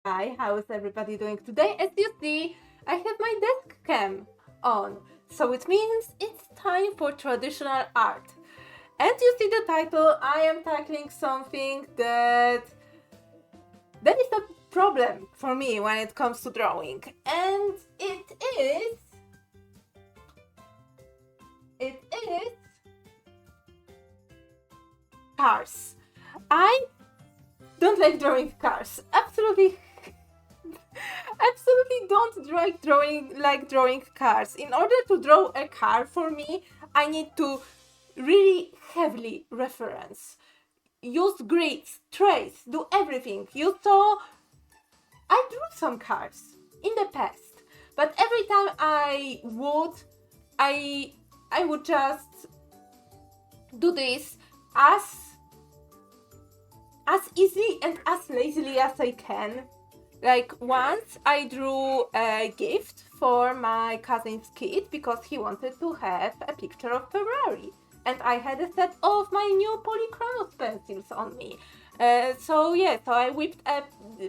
Hi, how is everybody doing today? As you see, I have my desk cam on, so it means it's time for traditional art. And you see the title, I am tackling something that is a problem for me when it comes to drawing. And it is cars. I don't like drawing cars. Absolutely don't like drawing cars. In order to draw a car, for me, I need to really heavily reference. Use grids, trace, do everything. You saw I drew some cars in the past, but every time I would just do this as easily and as lazily as I can. Like once I drew a gift for my cousin's kid because he wanted to have a picture of Ferrari. And I had a set of my new polychronos pencils on me. So I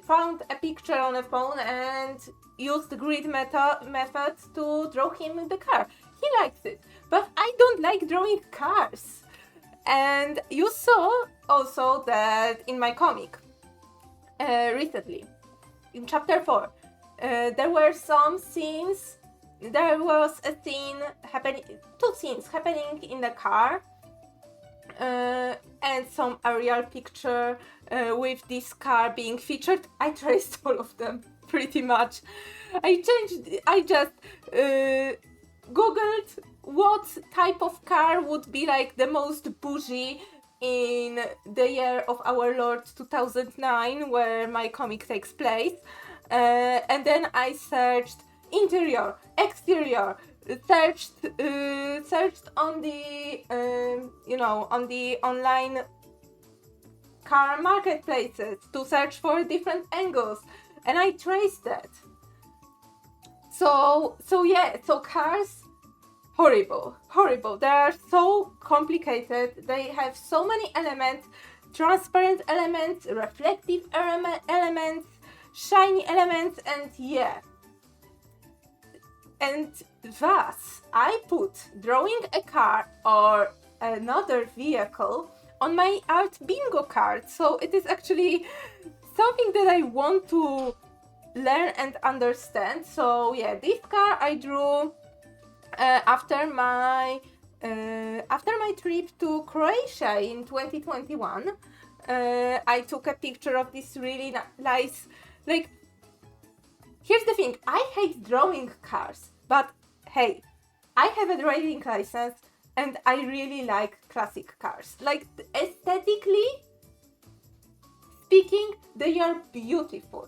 found a picture on a phone and used the grid method to draw him in the car. He likes it, but I don't like drawing cars. And you saw also that in my comic recently, in chapter 4, there were some scenes. There was a scene happening, two scenes happening in the car, and some aerial picture with this car being featured. I traced all of them pretty much. I just googled what type of car would be like the most bougie in the year of our Lord 2009, where my comic takes place, and then I searched interior, exterior, searched on the on the online car marketplaces to search for different angles, and I traced that. So cars, horrible. They are so complicated. They have so many elements, transparent elements, reflective elements, shiny elements, and thus I put drawing a car or another vehicle on my art bingo card. So it is actually something that I want to learn and understand. So this car I drew after my trip to Croatia in 2021. I took a picture of this really nice, like, here's the thing, I hate drawing cars, but hey, I have a driving license and I really like classic cars. Like, aesthetically speaking, they are beautiful.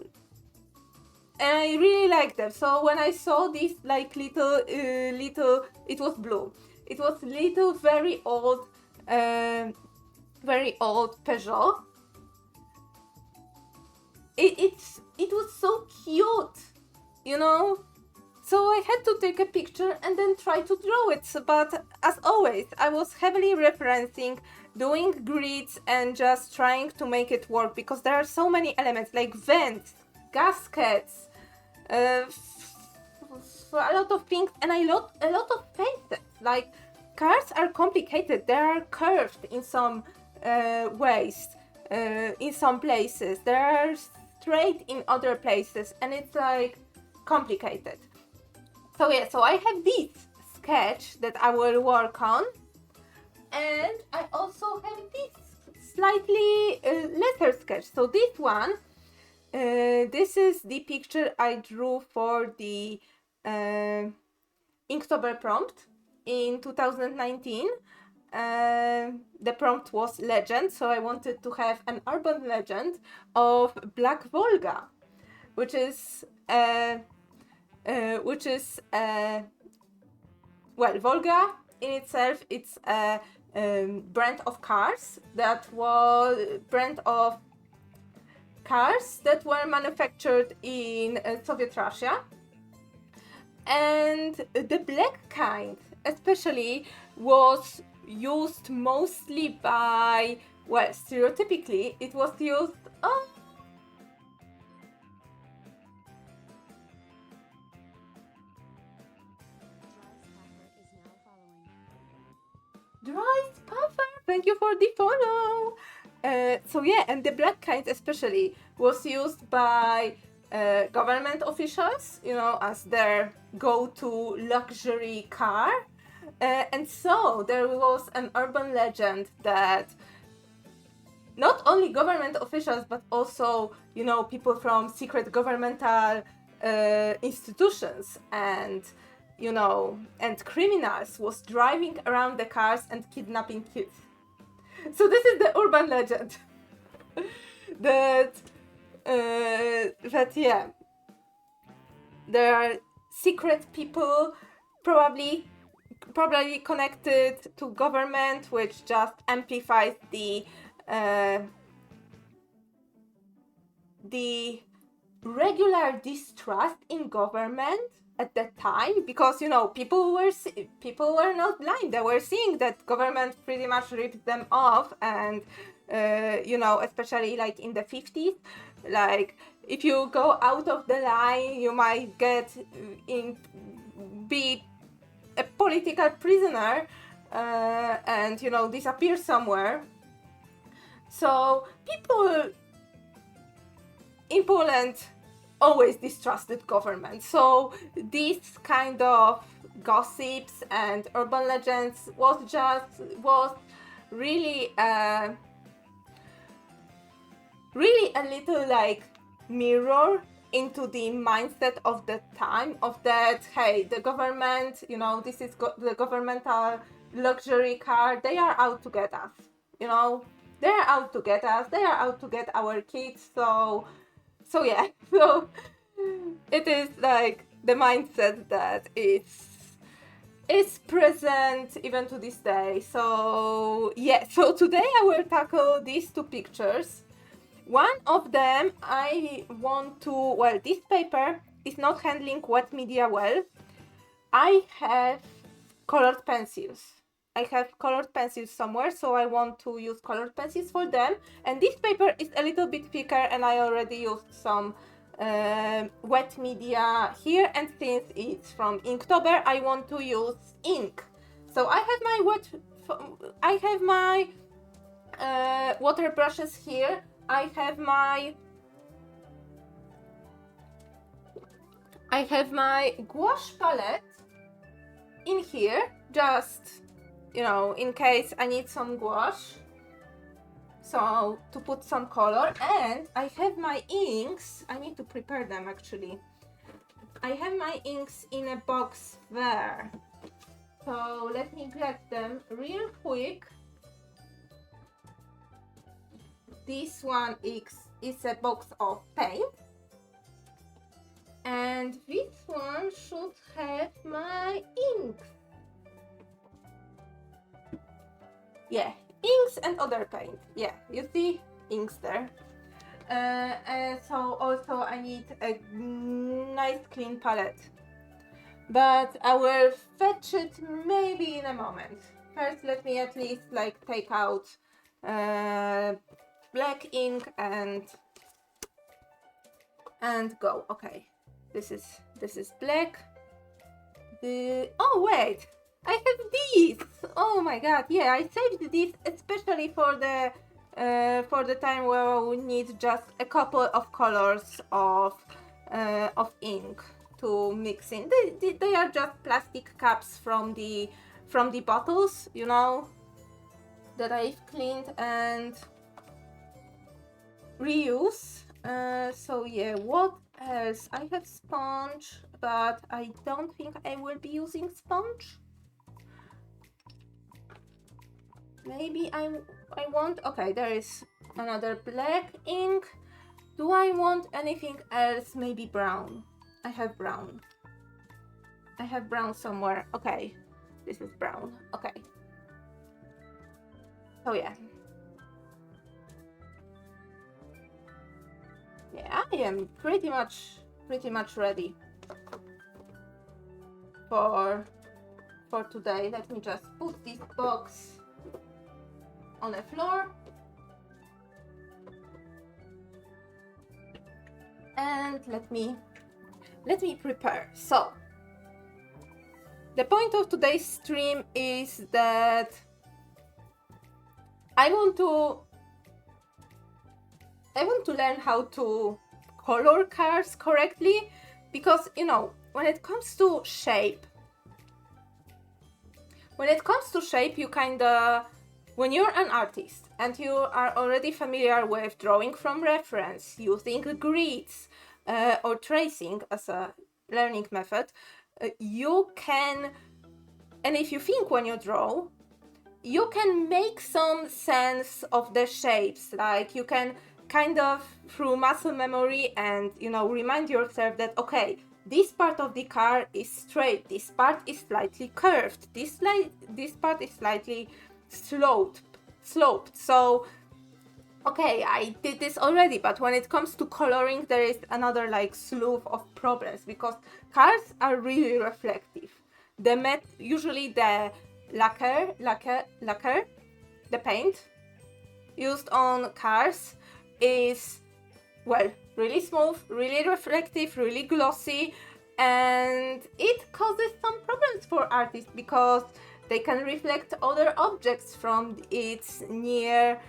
And I really like them. So when I saw this like little, it was blue. It was little, very old Peugeot. It was so cute, you know. So I had to take a picture and then try to draw it. But as always, I was heavily referencing, doing grids and just trying to make it work because there are so many elements like vents, gaskets, a lot of things, and a lot of faces. Like, cars are complicated. They are curved in some ways, in some places. They are straight in other places, and it's like complicated. So I have this sketch that I will work on, and I also have this slightly lesser sketch. So this one, this is the picture I drew for the Inktober prompt in 2019. The prompt was legend, so I wanted to have an urban legend of Black Volga, which is Volga in itself, it's a brand of cars that were manufactured in Soviet Russia. And the black kind especially was used mostly by, stereotypically it was used Dry Puffer, thank you for the follow. So yeah, and the black kind especially was used by government officials, you know, as their go-to luxury car. And so there was an urban legend that not only government officials, but also, you know, people from secret governmental institutions and, you know, and criminals was driving around the cars and kidnapping kids. So this is the urban legend that yeah, there are secret people probably connected to government, which just amplifies the regular distrust in government at that time, because, you know, people were not blind. They were seeing that government pretty much ripped them off, and you know, especially like in the 50s, like if you go out of the line, you might be a political prisoner and, you know, disappear somewhere. So people in Poland always distrusted government. So these kind of gossips and urban legends was really a little like mirror into the mindset of the time, of that, hey, the government, you know, this is the governmental luxury car, they are out to get us, you know, they are out to get us, they are out to get our kids. So yeah, so it is like the mindset that is present even to this day. So yeah, so today I will tackle these two pictures. One of them I want to, well, this paper is not handling wet media well. I have colored pencils. I have colored pencils somewhere, so I want to use colored pencils for them. And this paper is a little bit thicker, and I already used some wet media here. And since it's from Inktober, I want to use ink. So I have my water brushes here. I have my gouache palette in here, just, you know, in case I need some gouache, so to put some color. And I have my inks. I need to prepare them actually. I have my inks in a box there, so let me grab them real quick. This one is a box of paint, and this one should have my inks. Yeah, inks and other paint. Yeah, you see inks there. And so also I need a nice clean palette, but I will fetch it maybe in a moment. First, let me at least like take out black ink and go. Okay, this is black. Oh wait, I have these. Oh my god, yeah, I saved these especially for the time where we need just a couple of colors of ink to mix in. They are just plastic caps from the bottles, you know, that I've cleaned and reuse. So yeah, what else? I have sponge, but I don't think I will be using sponge. Maybe I want, okay, there is another black ink. Do I want anything else? Maybe brown. I have brown somewhere. Okay, this is brown. Okay, so yeah, I am pretty much ready for today. Let me just put this box on the floor and let me prepare. So the point of today's stream is that I want to learn how to color cars correctly, because, you know, when it comes to shape, you kinda, when you're an artist and you are already familiar with drawing from reference, using grids, or tracing as a learning method, you can, and if you think when you draw, you can make some sense of the shapes. Like, you can kind of, through muscle memory, and, you know, remind yourself that, okay, this part of the car is straight, this part is slightly curved, this part is slightly sloped. So, okay, I did this already, but when it comes to coloring, there is another like slew of problems, because cars are really reflective. Usually the lacquer, the paint used on cars is, well, really smooth, really reflective, really glossy, and it causes some problems for artists because they can reflect other objects from its near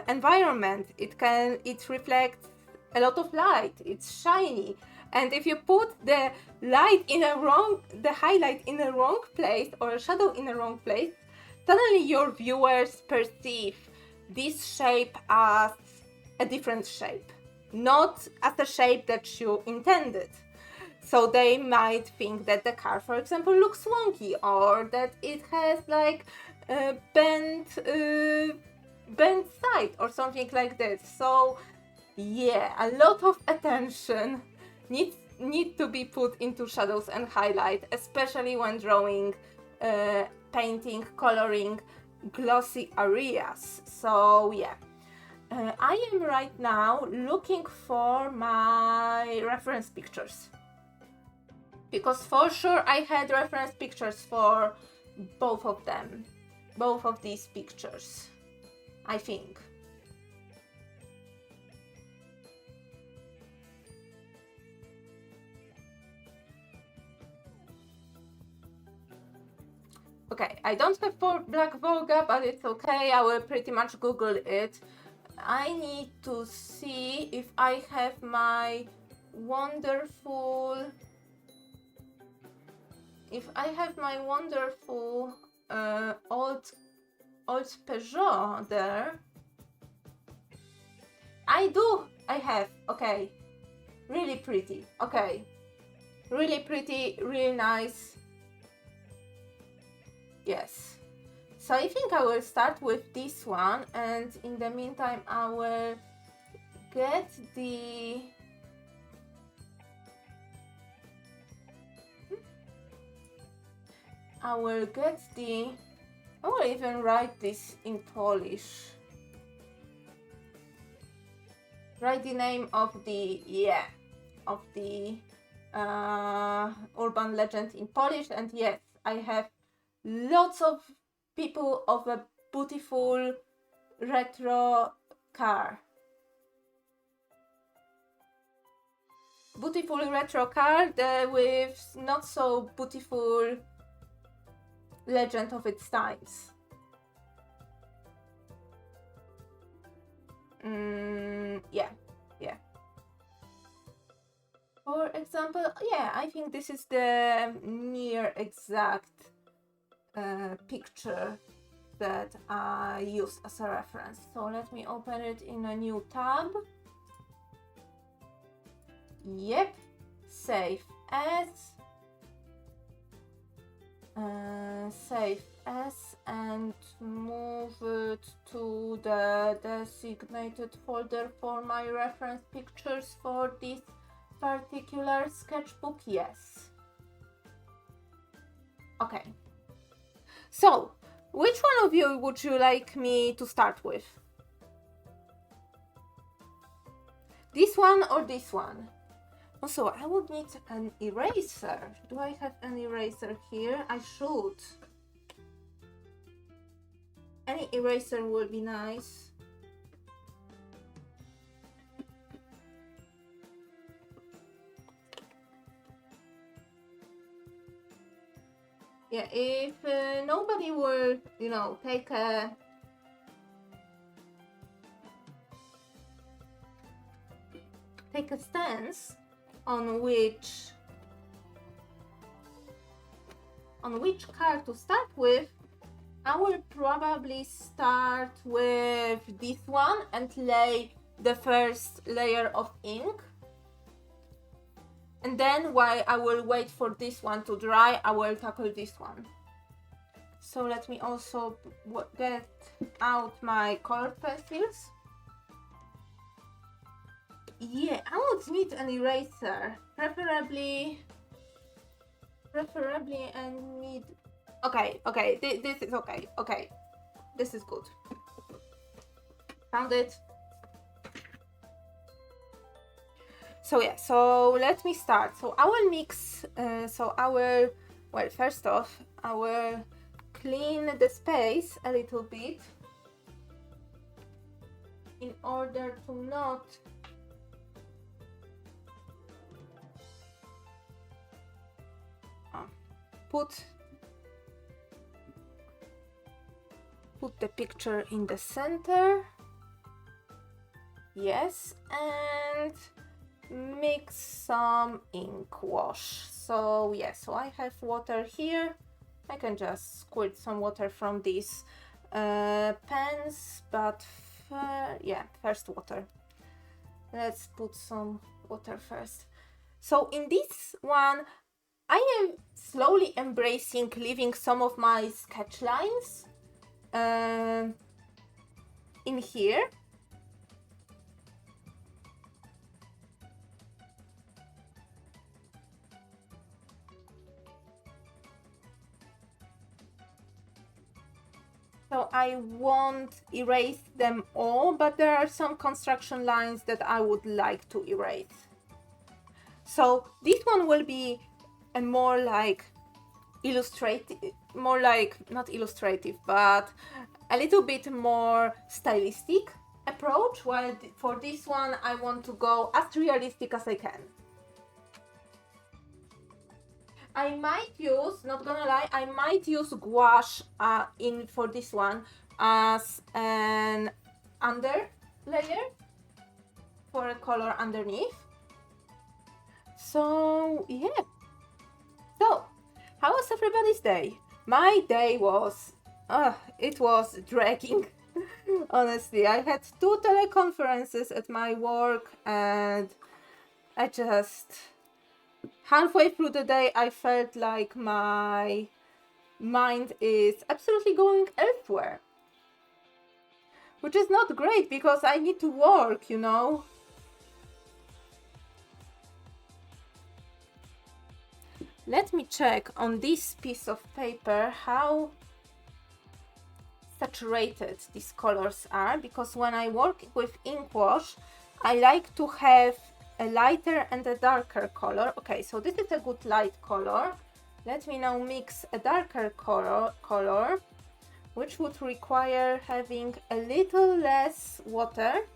environment. It reflects a lot of light. It's shiny, and if you put the highlight in a wrong place, or a shadow in a wrong place, suddenly your viewers perceive this shape as a different shape, not as a shape that you intended. So they might think that the car, for example, looks wonky, or that it has like bent side or something like that. So yeah, a lot of attention need to be put into shadows and highlight, especially when drawing, painting, coloring glossy areas. So yeah, I am right now looking for my reference pictures, because for sure I had reference pictures for both of them, both of these pictures, I think. Okay, I don't have Black Volga, but it's okay, I will pretty much Google it. I need to see if I have my wonderful old Peugeot there. I have, okay. Really pretty, okay. Really pretty, really nice. Yes. So I think I will start with this one, and in the meantime I will get the... I will even write this in Polish. Write the name of the urban legend in Polish, and yes, I have lots of people of a beautiful retro car. Beautiful retro car with not so beautiful legend of its times. Yeah. For example, yeah, I think this is the near exact picture that I used as a reference. So let me open it in a new tab. Yep, save as. And move it to the designated folder for my reference pictures for this particular sketchbook. Yes. Okay. So, which one of you would you like me to start with? This one or this one? Also, I would need an eraser. Do I have an eraser here? I should. Any eraser would be nice. yeah, if nobody will, you know, take a stance on which card to start with, I will probably start with this one and lay the first layer of ink. And then while I will wait for this one to dry, I will tackle this one. So let me also get out my colored pencils. Yeah, I would need an eraser, preferably I need. Okay, this is okay. Okay, this is good. Found it. So yeah, so let me start. So I will mix. Well, first off, I will clean the space a little bit in order to not put the picture in the center. Yes, and mix some ink wash. So yeah, so I have water here. I can just squirt some water from these pens, but yeah, first water. Let's put some water first. So in this one, I am slowly embracing leaving some of my sketch lines in here. So I won't erase them all, but there are some construction lines that I would like to erase. So this one will be a more like illustrative, more like, not illustrative, but a little bit more stylistic approach, while for this one I want to go as realistic as I can. I might use, not gonna lie, I might use gouache for this one as an under layer for a color underneath. So yeah. So how was everybody's day? My day was, it was dragging. Honestly, I had 2 teleconferences at my work, and I just, halfway through the day, I felt like my mind is absolutely going elsewhere. Which is not great, because I need to work, you know? Let me check on this piece of paper how saturated these colors are, because when I work with ink wash, I like to have a lighter and a darker color. Okay, so this is a good light color. Let me now mix a darker color, which would require having a little less water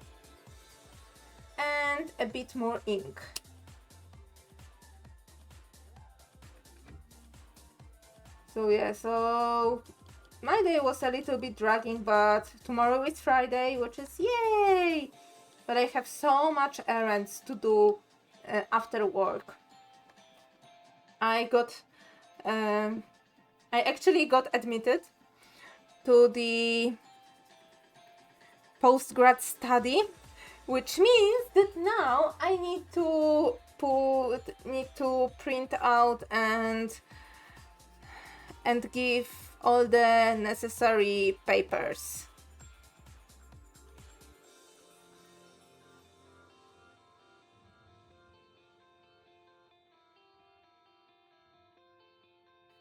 and a bit more ink. So yeah, so my day was a little bit dragging, but tomorrow is Friday, which is yay! But I have so much errands to do after work. I actually got admitted to the postgrad study, which means that now I need to print out and give all the necessary papers.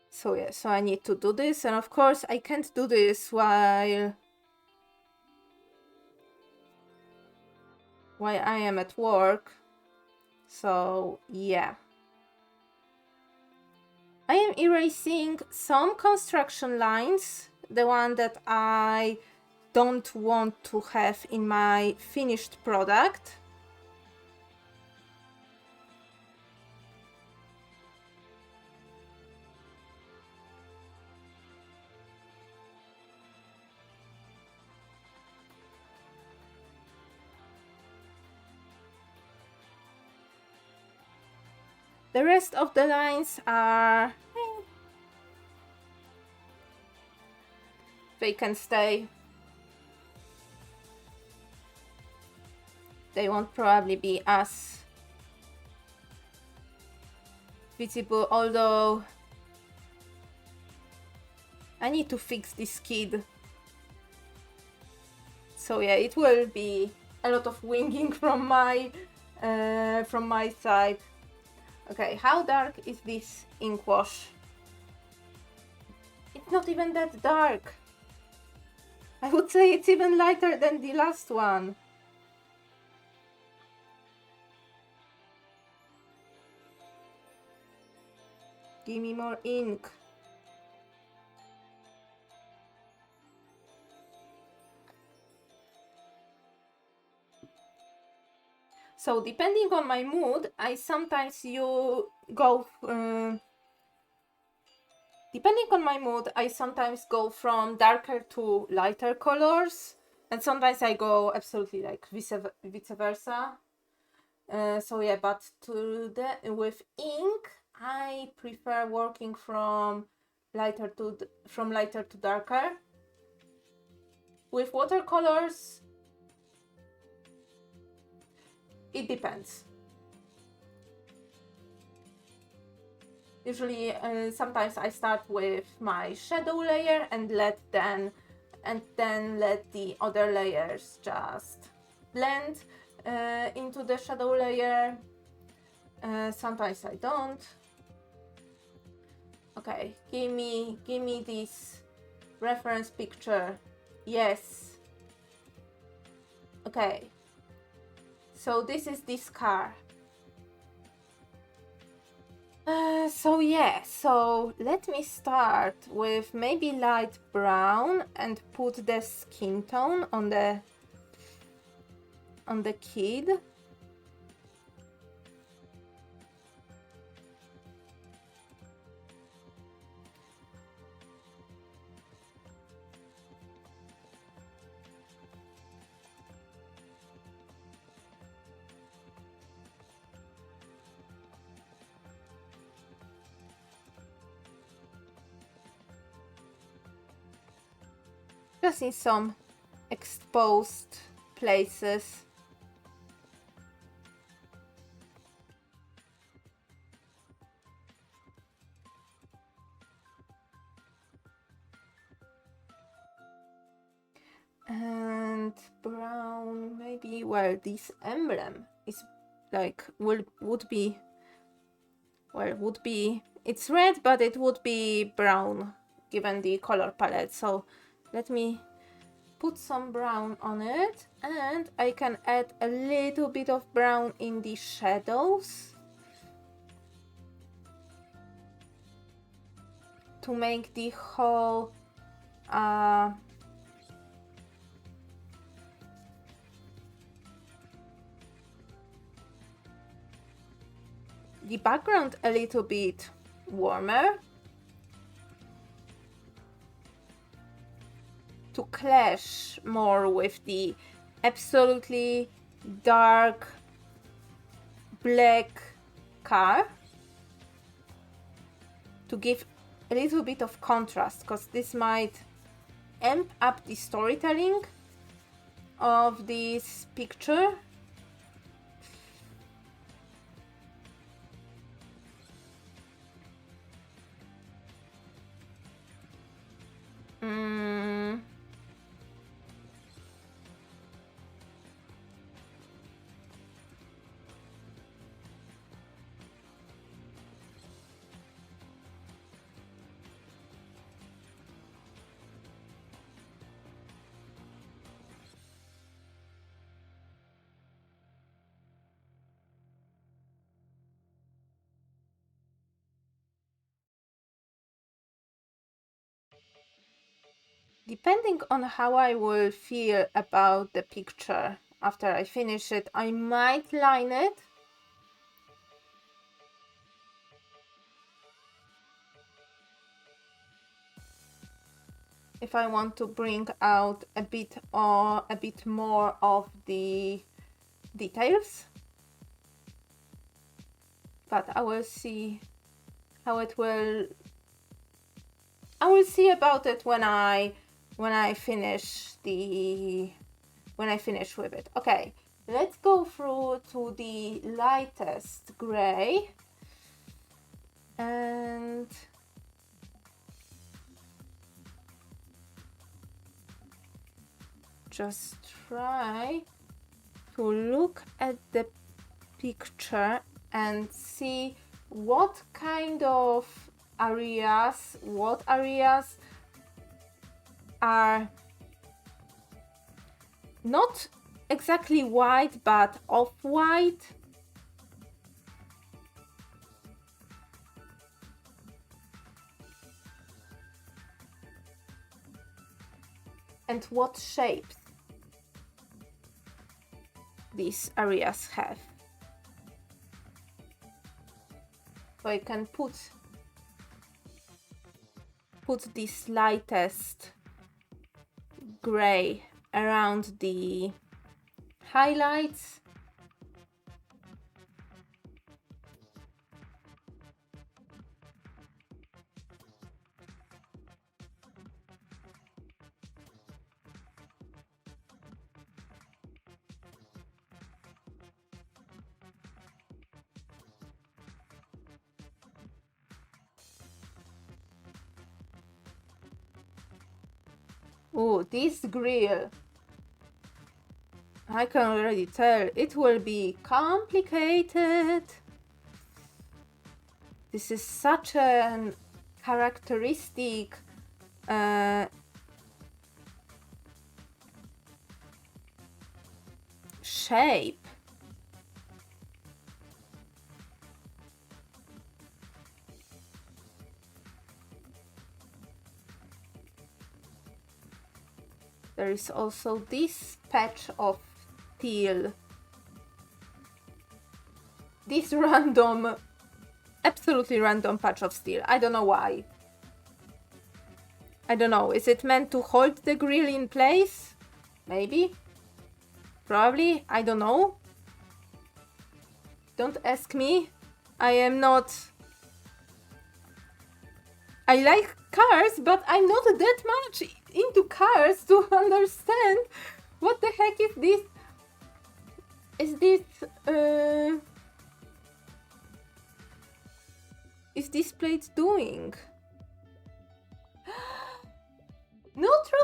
So yeah, so I need to do this, and of course I can't do this while I am at work. So yeah. I am erasing some construction lines, the one that I don't want to have in my finished product. The rest of the lines are... they can stay. They won't probably be as visible, although I need to fix this kid. So yeah, it will be a lot of winging from my side. Okay, how dark is this ink wash? It's not even that dark. I would say it's even lighter than the last one. Give me more ink. So depending on my mood, I sometimes go from darker to lighter colors, and sometimes I go absolutely like vice versa. So yeah, but with ink, I prefer working from lighter to darker. With watercolors, it depends. Usually, sometimes I start with my shadow layer and then let the other layers just blend into the shadow layer. Sometimes I don't. Okay, give me this reference picture. Yes. Okay. So this is this car. So yeah, so let me start with maybe light brown and put the skin tone on the kid. Just in some exposed places. And brown, maybe where this emblem is like would be, it's red, but it would be brown given the color palette. So let me put some brown on it, and I can add a little bit of brown in the shadows to make the whole the background a little bit warmer, to clash more with the absolutely dark black car, to give a little bit of contrast, because this might amp up the storytelling of this picture. Depending on how I will feel about the picture after I finish it, I might line it. If I want to bring out a bit more of the details. but I will see how it will. I will see about it when I finish with it. Okay, let's go through to the lightest gray and just try to look at the picture and see what kind of areas, are not exactly white but off-white. And what shapes these areas have. So I can put this lightest gray around the highlights. Oh, this grill, I can already tell it will be complicated. This is such a characteristic shape. There is also this patch of steel. This random, absolutely random patch of steel. I don't know why. I don't know. Is it meant to hold the grill in place? Maybe. Probably. I don't know. Don't ask me. I am not... I like cars, but I'm not that much into cars to understand what the heck is this. Is this plate doing?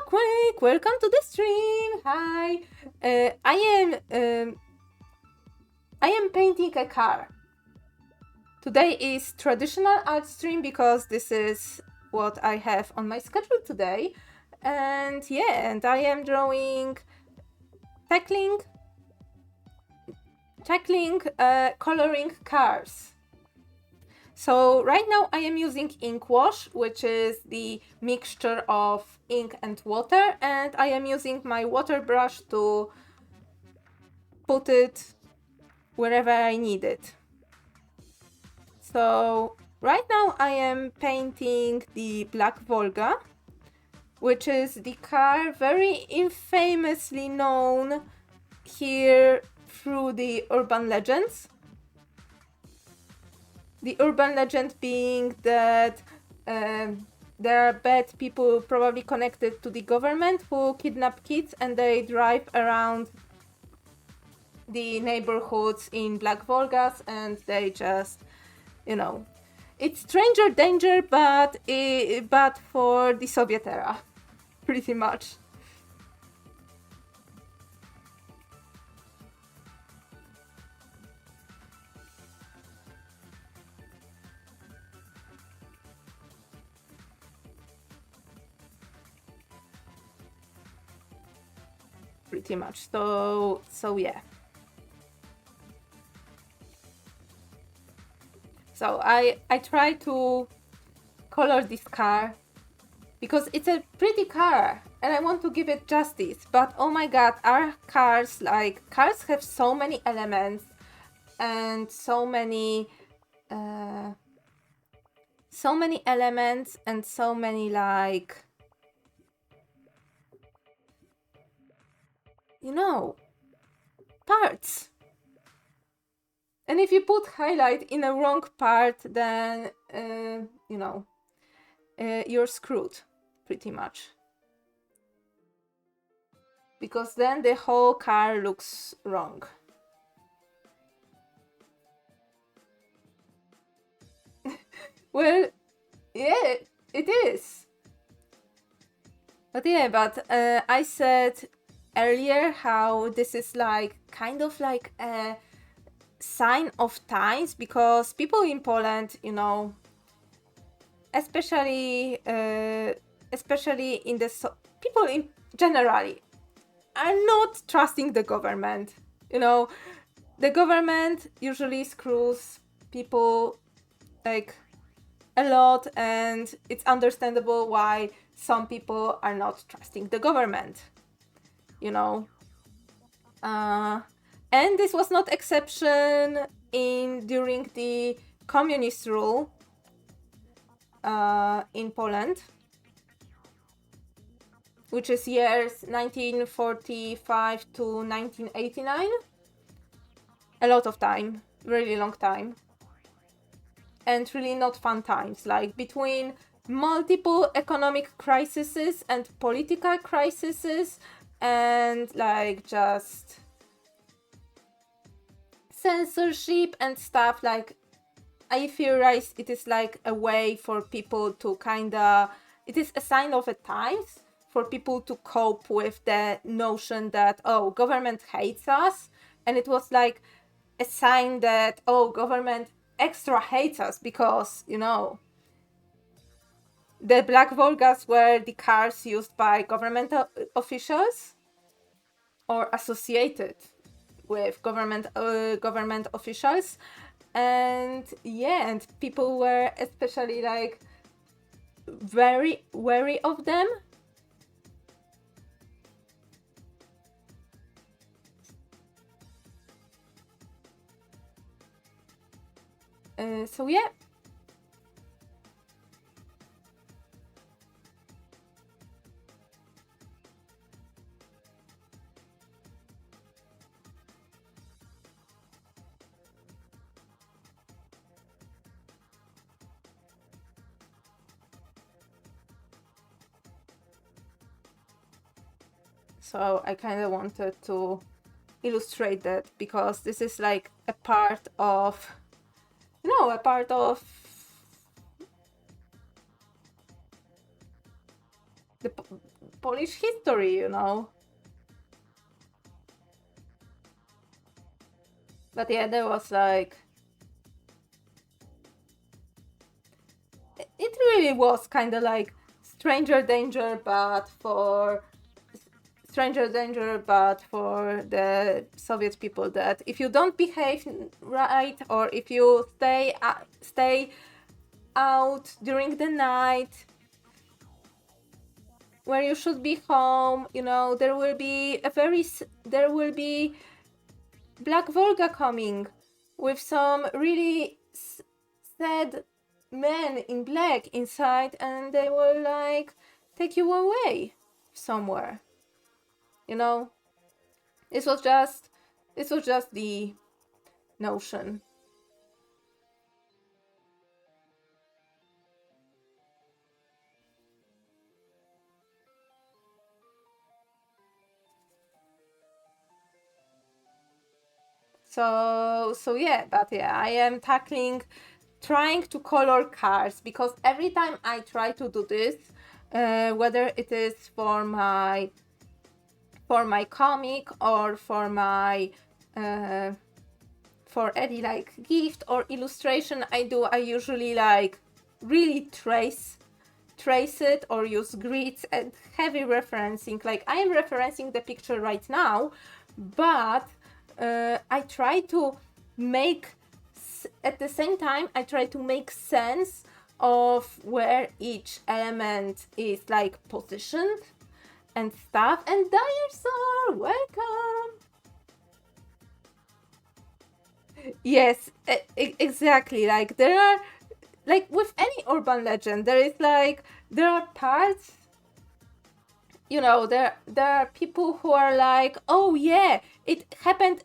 Quake, welcome to the stream. Hi. I am painting a car. Today is traditional art stream because this is what I have on my schedule today. And yeah, and I am drawing, tackling, coloring cars. So right now I am using ink wash, which is the mixture of ink and water, and I am using my water brush to put it wherever I need it. So right now I am painting the Black Volga, which is the car very infamously known here through the urban legends. The urban legend being that there are bad people probably connected to the government who kidnap kids and they drive around the neighborhoods in Black Volgas and they just, you know, it's stranger danger, but for the Soviet era, pretty much. Pretty much. So yeah. So I try to color this car because it's a pretty car and I want to give it justice. But oh my god, our cars, like, cars have so many elements and so many elements and so many, like, you know, parts. And if you put highlight in a wrong part, then, you're screwed, pretty much. Because then the whole car looks wrong. Well, yeah, it is. But I said earlier how this is like kind of like a sign of times, because people in Poland, especially in the people in generally are not trusting the government. The government usually screws people like a lot, and it's understandable why some people are not trusting the government. And this was not exception during the communist rule in Poland, which is years 1945 to 1989. A lot of time, really long time. And really not fun times, like between multiple economic crises and political crises, and like just censorship and stuff. Like, I theorize it is like a way for people to it is a sign of the times for people to cope with the notion that, oh, government hates us. And it was like a sign that, oh, government extra hates us because, the black Volgas were the cars used by government officials or associated with government officials. And people were especially like very wary of them. So yeah. So I kind of wanted to illustrate that, because this is like a part of the Polish history, But yeah, there was like, it really was kind of like stranger danger, but for the Soviet people, that if you don't behave right, or if you stay out during the night where you should be home, there will be Black Volga coming with some really sad men in black inside, and they will like take you away somewhere. This was just the notion. So yeah, but yeah, I am trying to color cars, because every time I try to do this, whether it is for my comic or for my for any like gift or illustration I usually like really trace it or use grids and heavy referencing. Like, I am referencing the picture right now, but I try to make at the same time I try to make sense of where each element is like positioned and stuff. And Dinosaur, welcome. Yes, exactly. Like, there are, like with any urban legend, there are parts, there are people who are like, oh yeah, it happened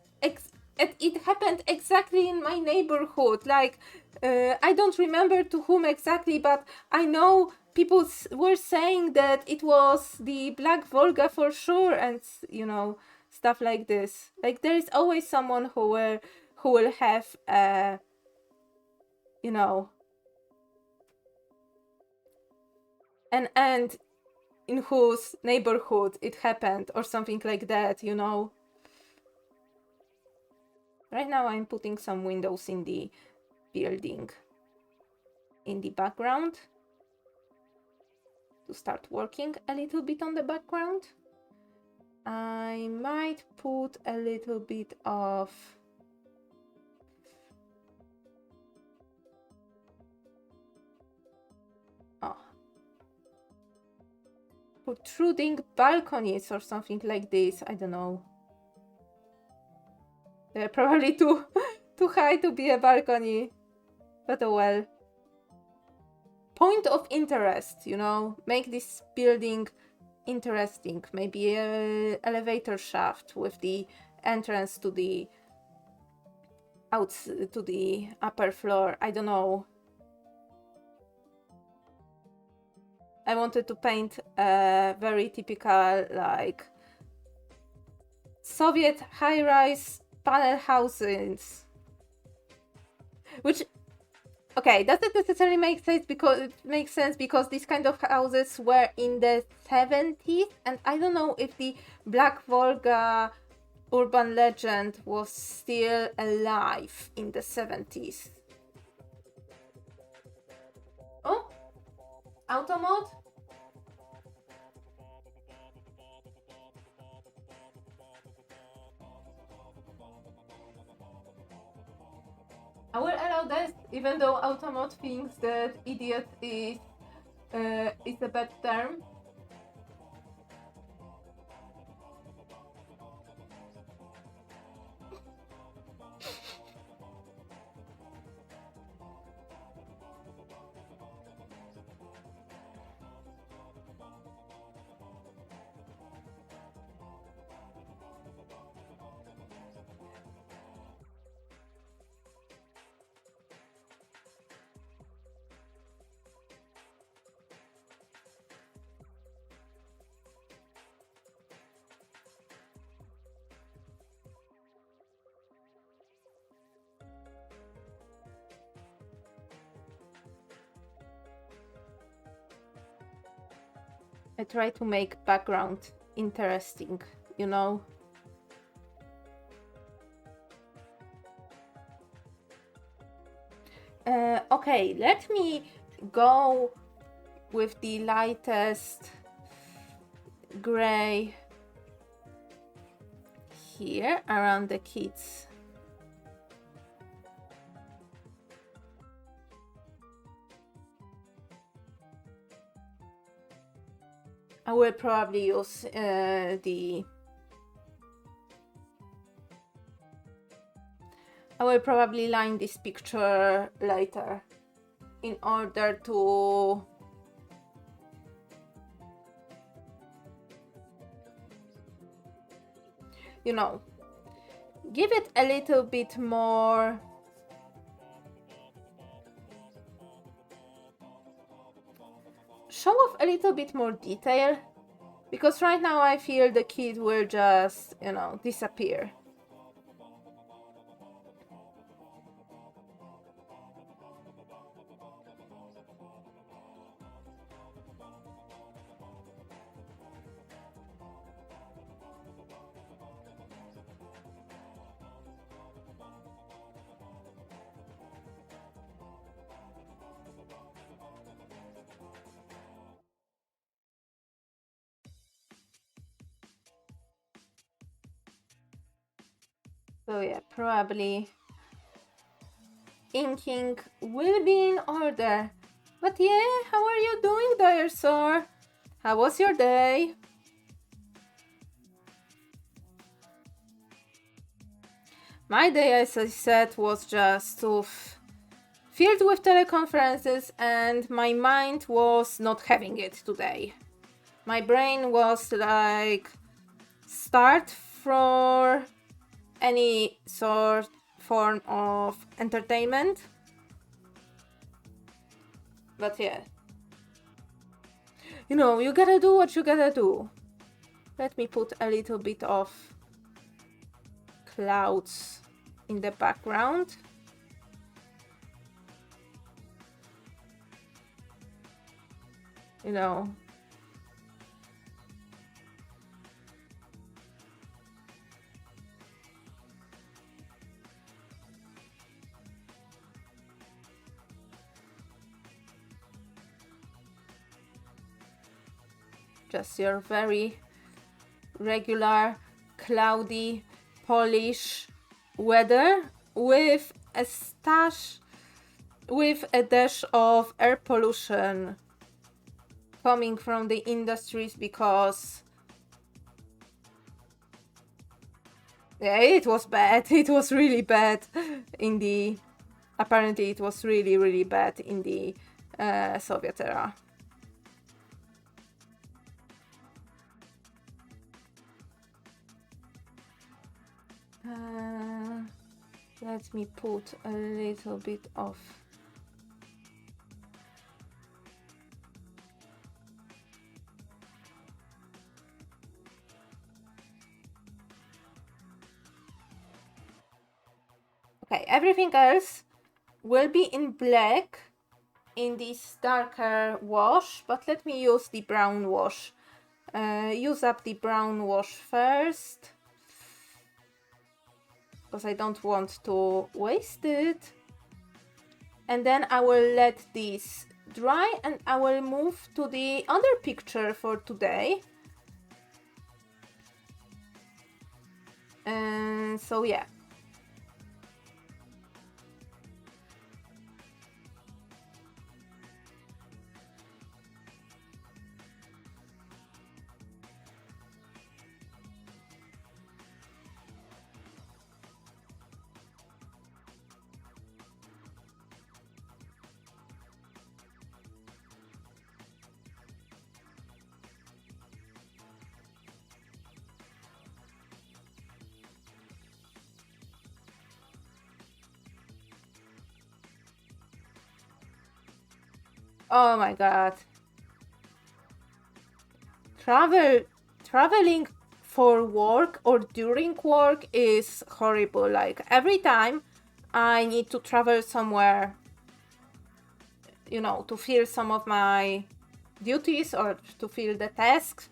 it happened exactly in my neighborhood. Like, I don't remember to whom exactly, but I know people were saying that it was the Black Volga for sure, and you know, stuff like this. Like, there is always someone who will have you know, an ant in whose neighborhood it happened or something like that, you know. Right now I'm putting some windows in the building in the background to start working a little bit on the background. I might put a little bit of protruding balconies or something like this. I don't know. They're probably too high to be a balcony, but oh well. Point of interest, you know, make this building interesting. Maybe a elevator shaft with the entrance to the to the upper floor. I don't know. I wanted to paint a very typical, like, Soviet high-rise panel houses, which, okay, doesn't necessarily make sense because it makes sense because these kind of houses were in the 70s, and I don't know if the Black Volga urban legend was still alive in the 70s. Oh, auto mode. I will allow this, even though Automod thinks that idiot is a bad term. I try to make background interesting, you know. Okay, let me go with the lightest gray here around the kids. I will probably use I will probably line this picture later in order to you know, give it a little bit more show off a little bit more detail, because right now I feel the kid will just, you know, disappear. So yeah, probably inking will be in order. But yeah, how are you doing there, sir? How was your day? My day, as I said, was just filled with teleconferences, and my mind was not having it today. My brain was like, start for any form of entertainment. But yeah, you know, you gotta do what you gotta do. Let me put a little bit of clouds in the background. You know, just your very regular cloudy Polish weather with a dash of air pollution coming from the industries, because yeah, it was bad. It was really bad in the apparently it was really bad in the Soviet era. Let me put a little bit of okay, everything else will be in black in this darker wash, but let me use the brown wash. Use up the brown wash first, because I don't want to waste it. And then I will let this dry and I will move to the other picture for today. And so yeah. Oh my god. Traveling for work or during work is horrible. Like every time I need to travel somewhere, you know, to fill some of my duties or to fill the tasks,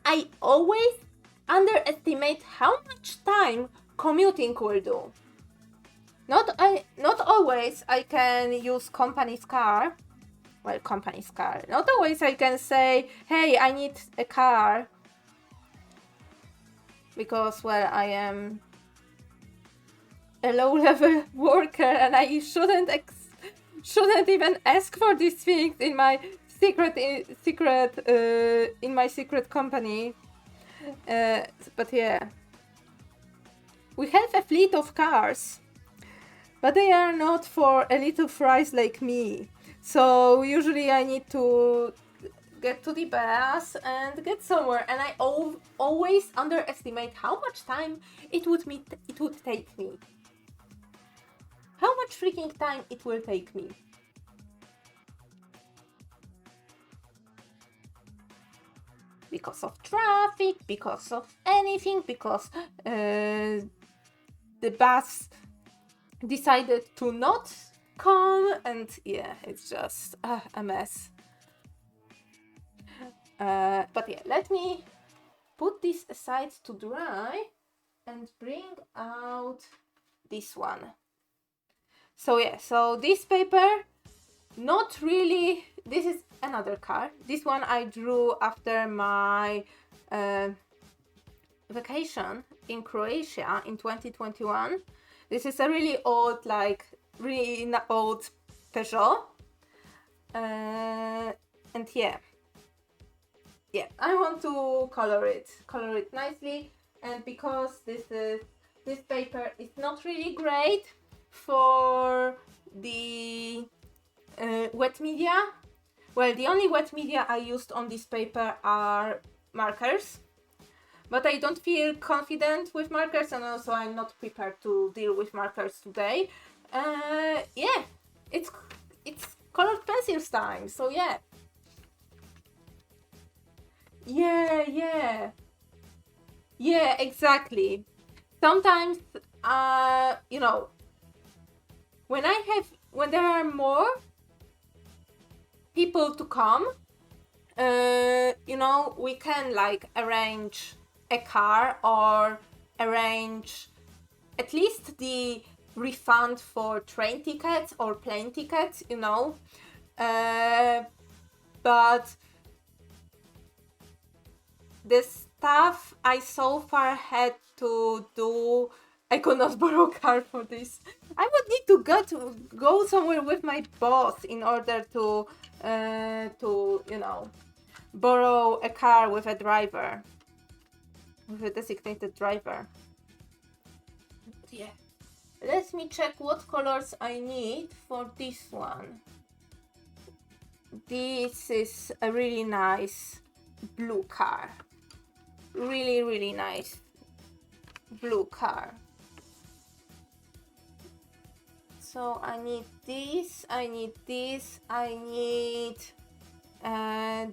I always underestimate how much time commuting will do. Not always I can use company's car. Well, company's car. Not always I can say, hey, I need a car. Because, well, I am a low-level worker and I shouldn't even ask for these things in my secret company. But yeah. We have a fleet of cars, but they are not for a little fries like me. So usually I need to get to the bus and get somewhere, and I always underestimate how much time it would take me. How much freaking time it will take me. Because of traffic, because of anything, because the bus decided to not come, and yeah, it's just a mess. But yeah, let me put this aside to dry and bring out this one. So yeah, so this paper, not really, this is another card. This one I drew after my vacation in Croatia in 2021. This is a really old Peugeot. And yeah, I want to color it nicely. And because this paper is not really great for the wet media. Well, the only wet media I used on this paper are markers. but I don't feel confident with markers, and also I'm not prepared to deal with markers today. Yeah, it's colored pencils time, so yeah. Yeah, exactly. Sometimes, you know, when there are more people to come, you know, we can like arrange a car or arrange at least the refund for train tickets or plane tickets, you know. But the stuff I so far had to do, I could not borrow a car for this. I would need to go somewhere with my boss in order to you know, borrow a car with a driver, with a designated driver. Yeah. Let me check what colors I need for this one. This is a really nice blue car. Really nice blue car. So I need this, I need this, I need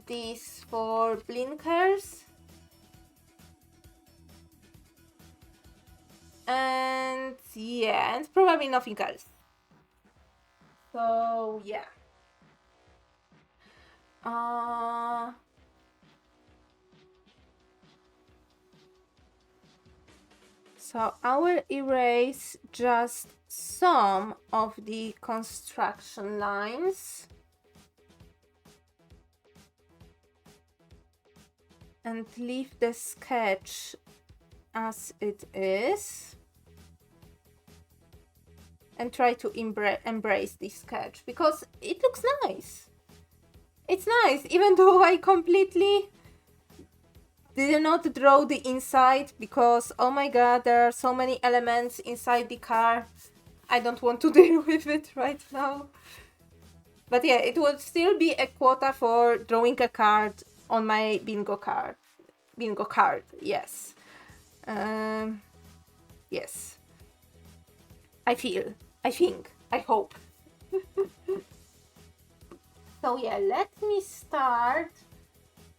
this for blinkers. And yeah, and probably nothing else. So yeah. So I will erase just some of the construction lines and leave the sketch as it is, and try to embrace this sketch because it looks nice. It's nice, even though I completely did not draw the inside because, oh my god, there are so many elements inside the car. I don't want to deal with it right now. But yeah, it would still be a quota for drawing a card on my bingo card. Bingo card, yes. Yes. I think, I hope. So yeah, let me start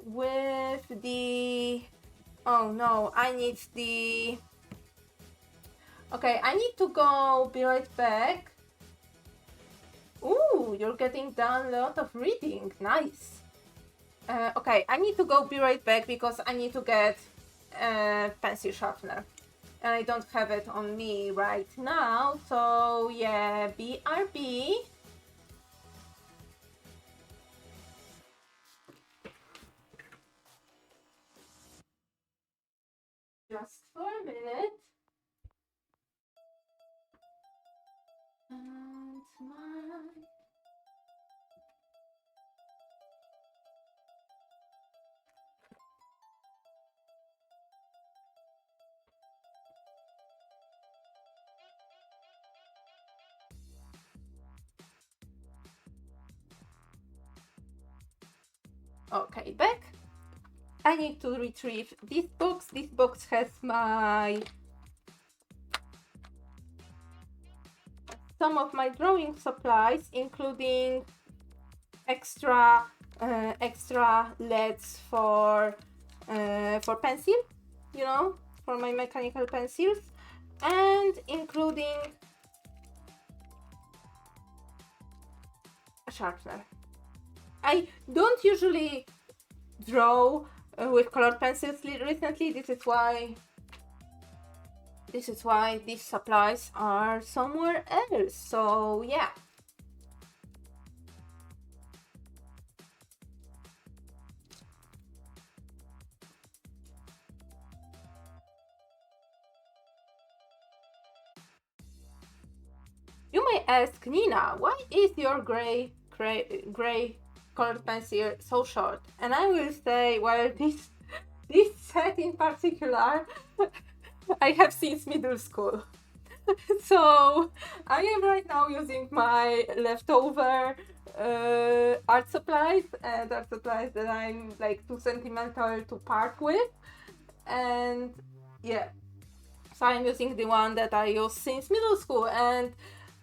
with the... Oh no, I need the... Okay, I need to go, be right back. Ooh, you're getting done a lot of reading, nice. Okay, I need to go, be right back because I need to get a pencil sharpener. And I don't have it on me right now, so yeah, BRB. Just for a minute. And my... Okay, back. I need to retrieve this box. This box has some of my drawing supplies, including extra LEDs for pencil, you know, for my mechanical pencils, and including a sharpener. I don't usually draw with colored pencils recently. This is why these supplies are somewhere else. So yeah. You may ask, Nina, why is your gray colored pencil so short? And I will say, well, this set in particular I have since middle school. So I am right now using my leftover art supplies that I'm like too sentimental to part with. and yeah, so I'm using the one that I use since middle school. And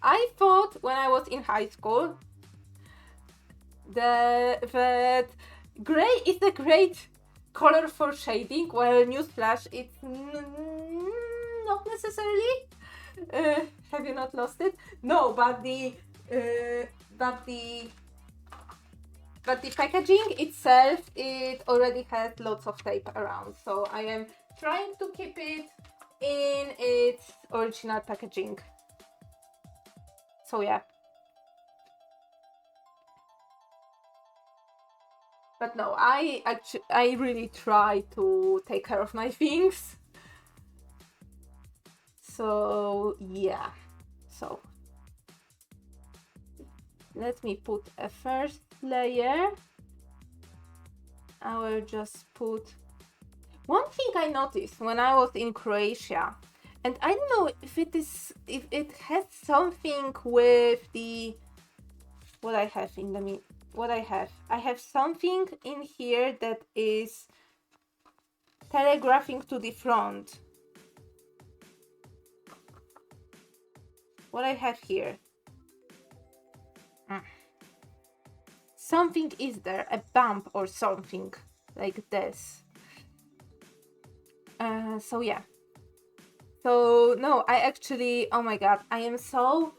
I thought when I was in high school that gray is a great color for shading. Well, newsflash, it's not necessarily. Have you not lost it? No, but the packaging itself, it already has lots of tape around, so I am trying to keep it in its original packaging. So yeah. But no, I really try to take care of my things. So yeah. So let me put a first layer. I will just put one thing I noticed when I was in Croatia, and I don't know if it has something with the what I have in the I have something in here that is telegraphing to the front. What I have here. Something is there, a bump or something like this. So yeah. So no, I actually, oh my god, I am so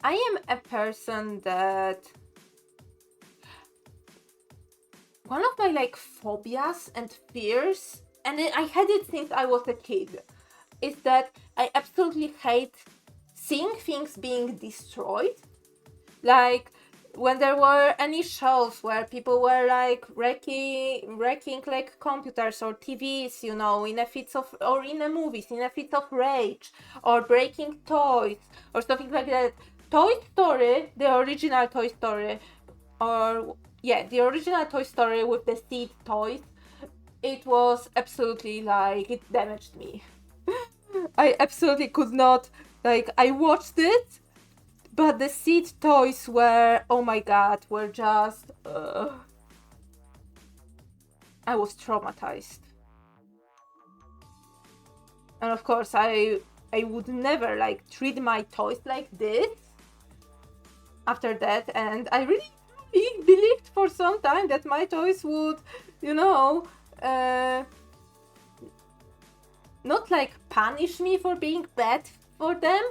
I am a person that one of my like phobias and fears, and I had it since I was a kid, is that I absolutely hate seeing things being destroyed. Like when there were any shows where people were like wrecking like computers or TVs, you know, in a fits of, or in a movies, in a fit of rage, or breaking toys or something like that. Toy Story, the original Toy Story, or yeah, the original Toy Story with the seed toys, it was absolutely like, it damaged me. I absolutely could not, like, I watched it, but the seed toys were, oh my god, were just, I was traumatized. And of course, I would never like treat my toys like this after that, and I really believed for some time that my toys would, you know, not like punish me for being bad for them,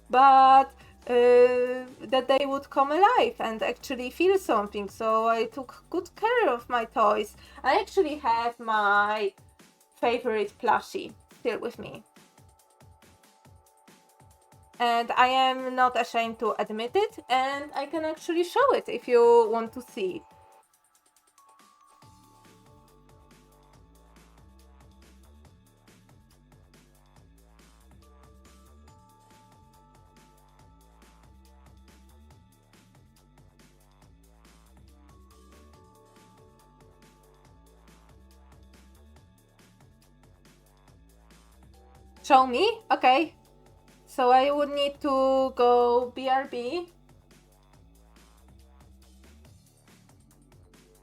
but that they would come alive and actually feel something. So I took good care of my toys. I actually have my favorite plushie still with me. And I am not ashamed to admit it, and I can actually show it if you want to see it. Show me? Okay. So I would need to go BRB.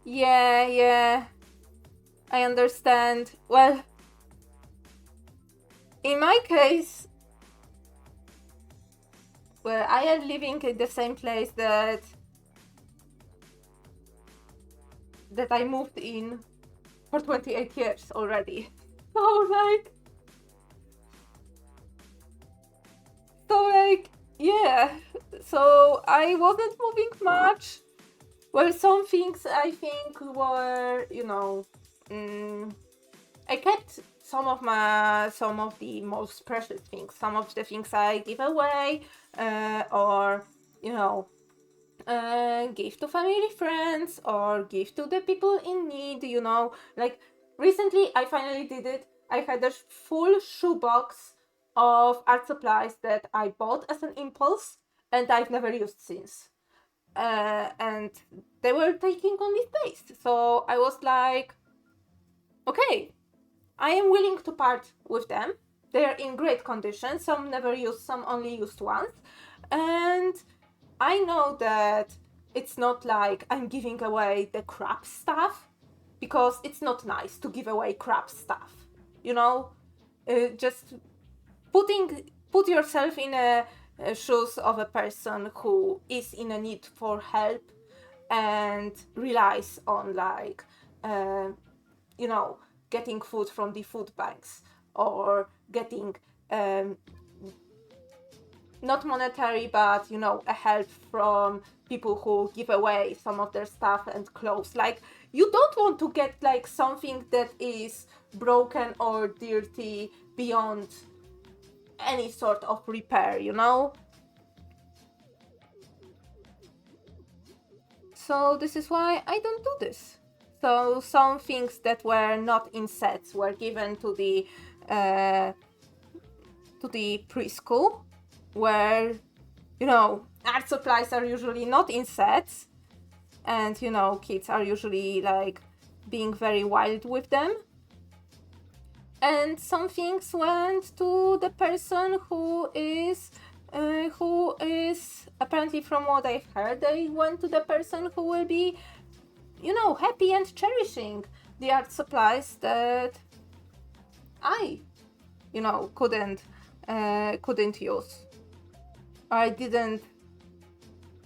Yeah. I understand. Well, in my case, well, I am living in the same place that I moved in for 28 years already. Yeah. So I wasn't moving much. Well, some things I think were, you know, I kept some of the most precious things. Some of the things I give away, or, you know, give to family friends, or give to the people in need, you know. Like, recently I finally did it. I had a full shoebox of art supplies that I bought as an impulse, and I've never used since. And they were taking only space. So I was like, okay, I am willing to part with them. They are in great condition. Some never used, some only used once. And I know that it's not like I'm giving away the crap stuff, because it's not nice to give away crap stuff, you know? Just put yourself in a shoes of a person who is in a need for help and relies on, like, you know, getting food from the food banks, or getting not monetary, but, you know, a help from people who give away some of their stuff and clothes. Like, you don't want to get like something that is broken or dirty beyond any sort of repair, you know? So this is why I don't do this. So some things that were not in sets were given to the preschool, where, you know, art supplies are usually not in sets, and, you know, kids are usually like being very wild with them. And some things went to the person who is apparently, from what I've heard, they went to the person who will be, you know, happy and cherishing the art supplies that I, you know, couldn't use. I didn't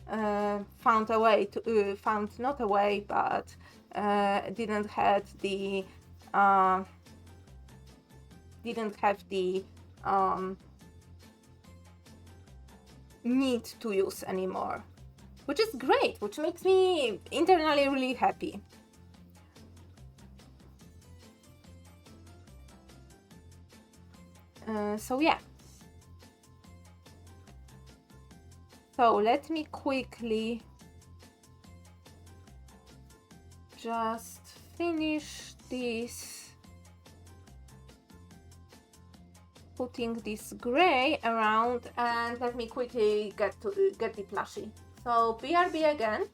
found not a way, but didn't have the need to use anymore, which is great, which makes me internally really happy. So yeah. So let me quickly just finish this, putting this gray around, and let me quickly get the plushie. So BRB again.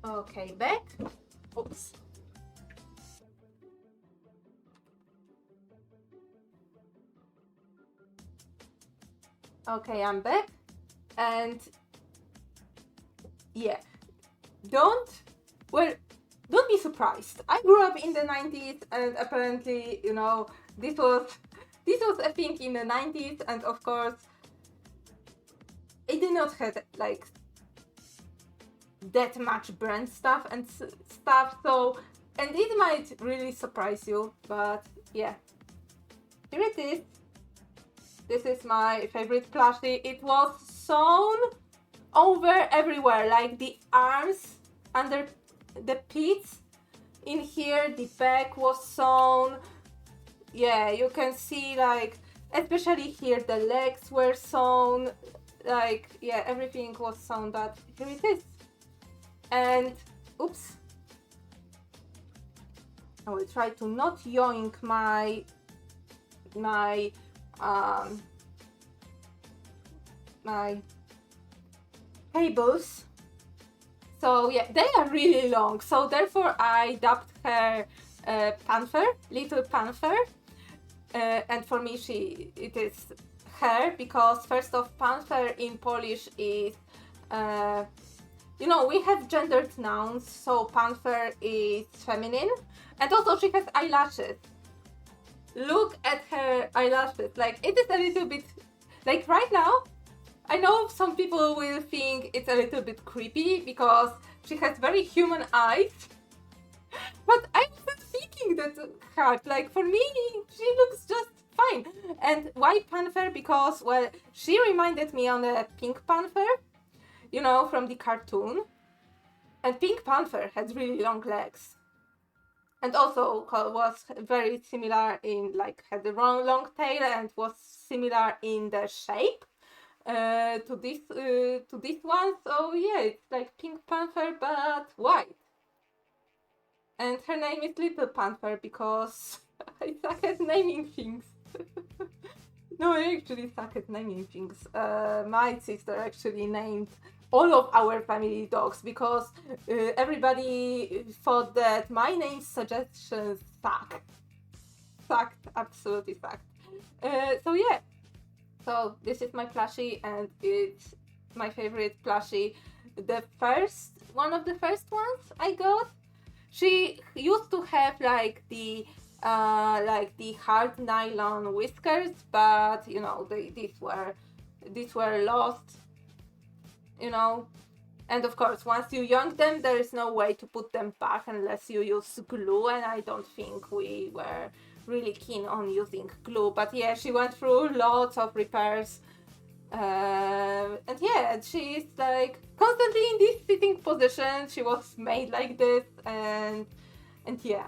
Okay, back. Oops. Okay, I'm back. And yeah, don't be surprised. I grew up in the 90s, and apparently, you know, this was a thing in the 90s, and of course it did not have like that much brand stuff and stuff, so, and it might really surprise you, but yeah, here it is. This is my favorite plushie. It was sewn over everywhere, like the arms, under the pleats in here, the back was sewn. Yeah, you can see, like, especially here, the legs were sewn. Like, yeah, everything was sewn, but here it is. And oops, I will try to not yoink my cables. So yeah, they are really long, so therefore I dubbed her Panther, Little Panther, and for me it is her, because first off, Panther in Polish is you know, we have gendered nouns, so Panther is feminine, and also she has eyelashes. Look at her eyelashes, like, it is a little bit, like, right now, I know some people will think it's a little bit creepy because she has very human eyes, but I wasn't thinking that hard. Like, for me, she looks just fine. And why Panther? Because, well, she reminded me on a Pink Panther, you know, from the cartoon. And Pink Panther had really long legs. And also was very similar in, like, had the long tail and was similar in the shape to this one. So yeah, it's like Pink Panther but white. And her name is Little Panther because I suck at naming things. No, I actually suck at naming things. My sister actually named all of our family dogs because everybody thought that my name suggestions suck. Sucked, absolutely sucked. So yeah, so this is my plushie and it's my favorite plushie. One of the first ones I got, she used to have like the hard nylon whiskers, but you know these were lost, you know. And of course, once you yank them, there is no way to put them back unless you use glue, and I don't think we were really keen on using glue. But yeah, she went through lots of repairs. And yeah, she's like constantly in this sitting position. She was made like this, and yeah,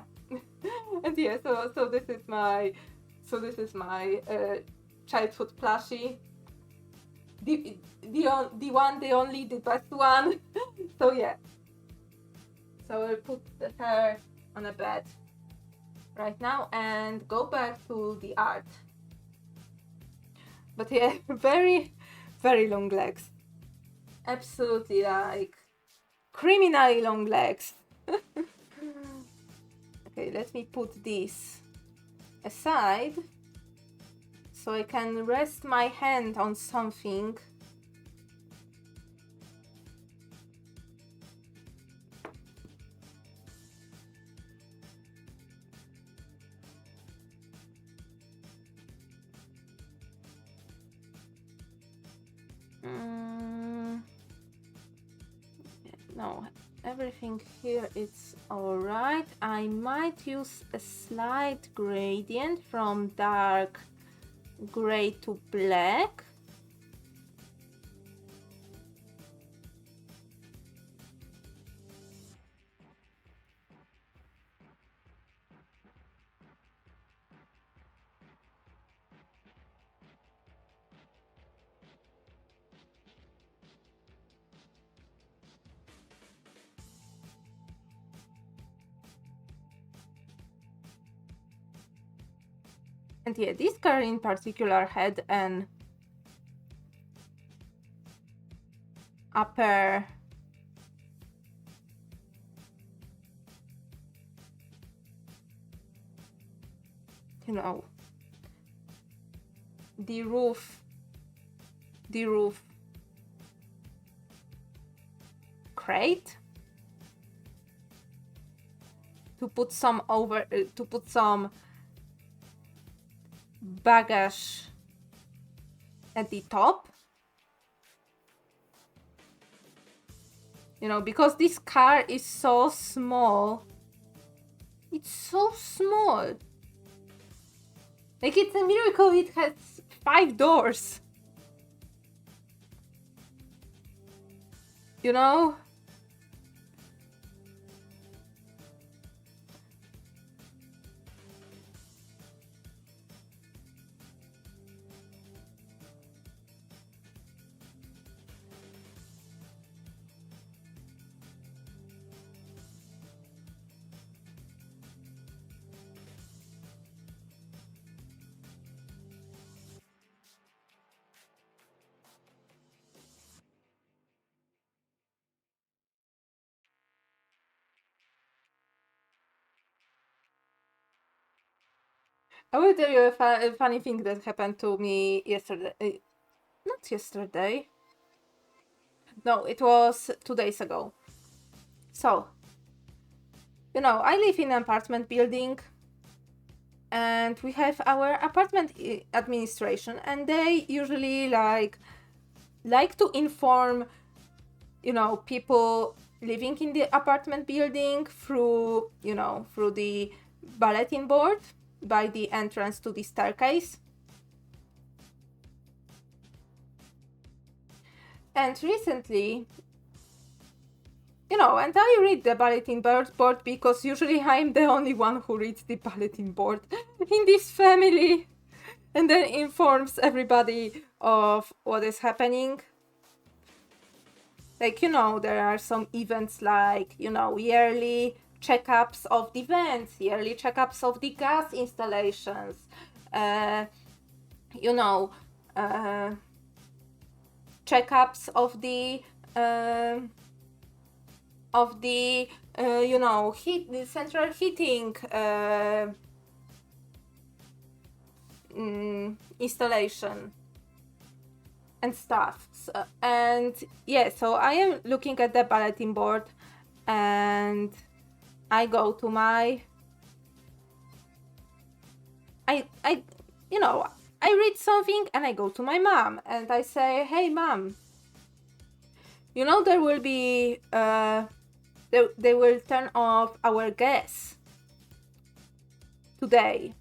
and yeah. So this is my childhood plushie. The one, the only, the best one. So yeah. So I'll put her on a bed right now and go back to the art. But yeah, very, very long legs. Absolutely like criminally long legs. Okay, let me put this aside so I can rest my hand on something. No, everything here is alright. I might use a slight gradient from dark gray to black. And yeah, this car in particular had an upper the roof crate to put some baggage at the top, you know, because this car is so small. It's so small. Like, it's a miracle it has 5 doors. You know? I will tell you a funny thing that happened to me yesterday. Not yesterday. No, it was 2 days ago. So, you know, I live in an apartment building and we have our apartment administration, and they usually like to inform, you know, people living in the apartment building through the bulletin board by the entrance to the staircase. And recently, you know, and I read the bulletin board because usually I'm the only one who reads the bulletin board in this family, and then informs everybody of what is happening. Like, you know, there are some events like, you know, yearly checkups of the vents, yearly checkups of the gas installations, you know, checkups of the you know, the central heating installation and stuff. So, and yeah, so I am looking at the bulletin board, and I go to my I you know, I read something and I go to my mom and I say, "Hey mom, you know, there will be they will turn off our gas today."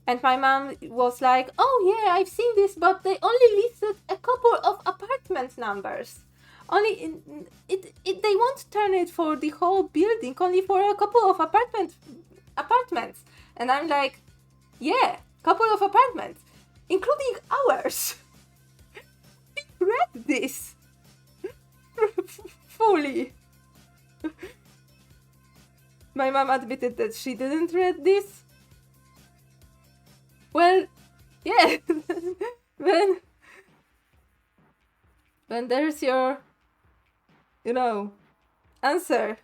And my mom was like, "Oh yeah, I've seen this, but they only listed a couple of apartment numbers. Only they won't turn it for the whole building, only for a couple of apartments." And I'm like, "Yeah, couple of apartments, including ours." Read this fully. My mom admitted that she didn't read this. Well, yeah. when there's your, you know, answer.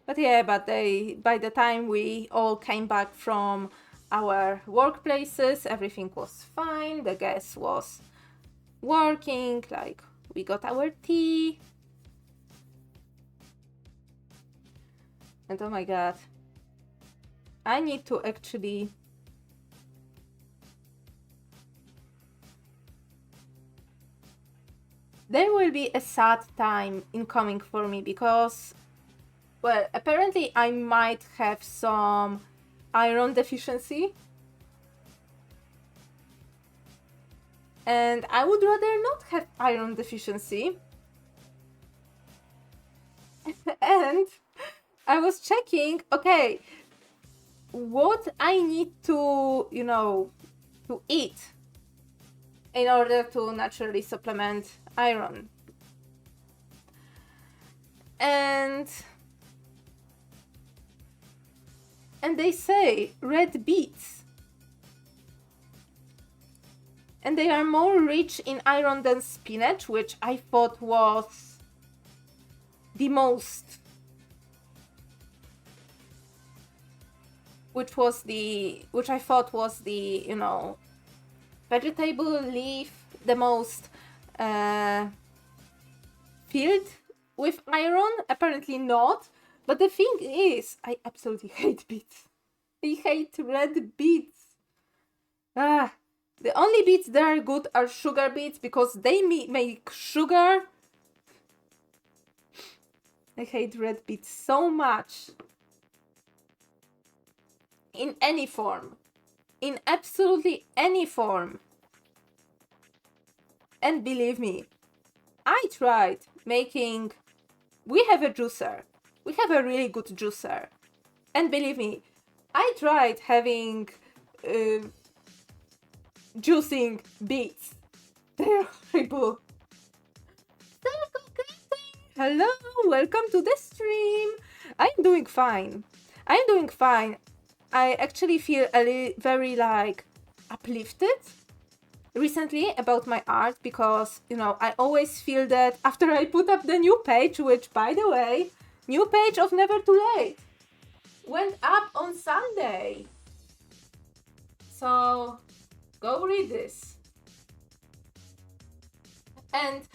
But yeah, by the time we all came back from our workplaces, everything was fine. The gas was working, like we got our tea. And oh my god, I need to actually there will be a sad time incoming for me because, well, apparently I might have some iron deficiency. And I would rather not have iron deficiency. And I was checking, okay, what I need to, you know, to eat in order to naturally supplement iron. And they say red beets. And they are more rich in iron than spinach, which I thought was the most, which I thought was the, you know, vegetable leaf, the most filled with iron. Apparently not. But the thing is, I absolutely hate beets. I hate red beets. The only beets that are good are sugar beets because they make sugar. I hate red beets so much. In any form. In absolutely any form. And believe me, I tried making... We have a juicer. We have a really good juicer. And believe me, I tried having... juicing beets. They're horrible. Hello, welcome to the stream. I'm doing fine. I actually feel very like uplifted recently about my art because, you know, I always feel that after I put up the new page, which by the way, new page of Never Too Late, went up on Sunday. So go read this. And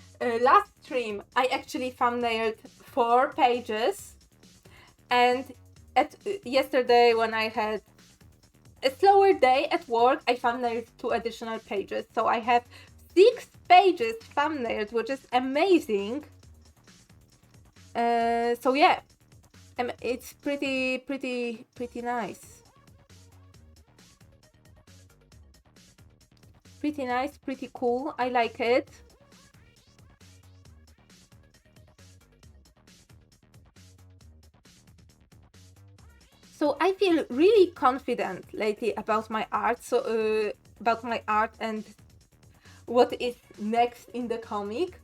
last stream, I actually thumbnailed 4 pages. And yesterday, when I had a slower day at work, I thumbnailed 2 additional pages. So I have 6 pages thumbnailed, which is amazing. So yeah, it's pretty nice. Pretty nice, pretty cool. I like it. So I feel really confident lately about my art. So about my art and what is next in the comic,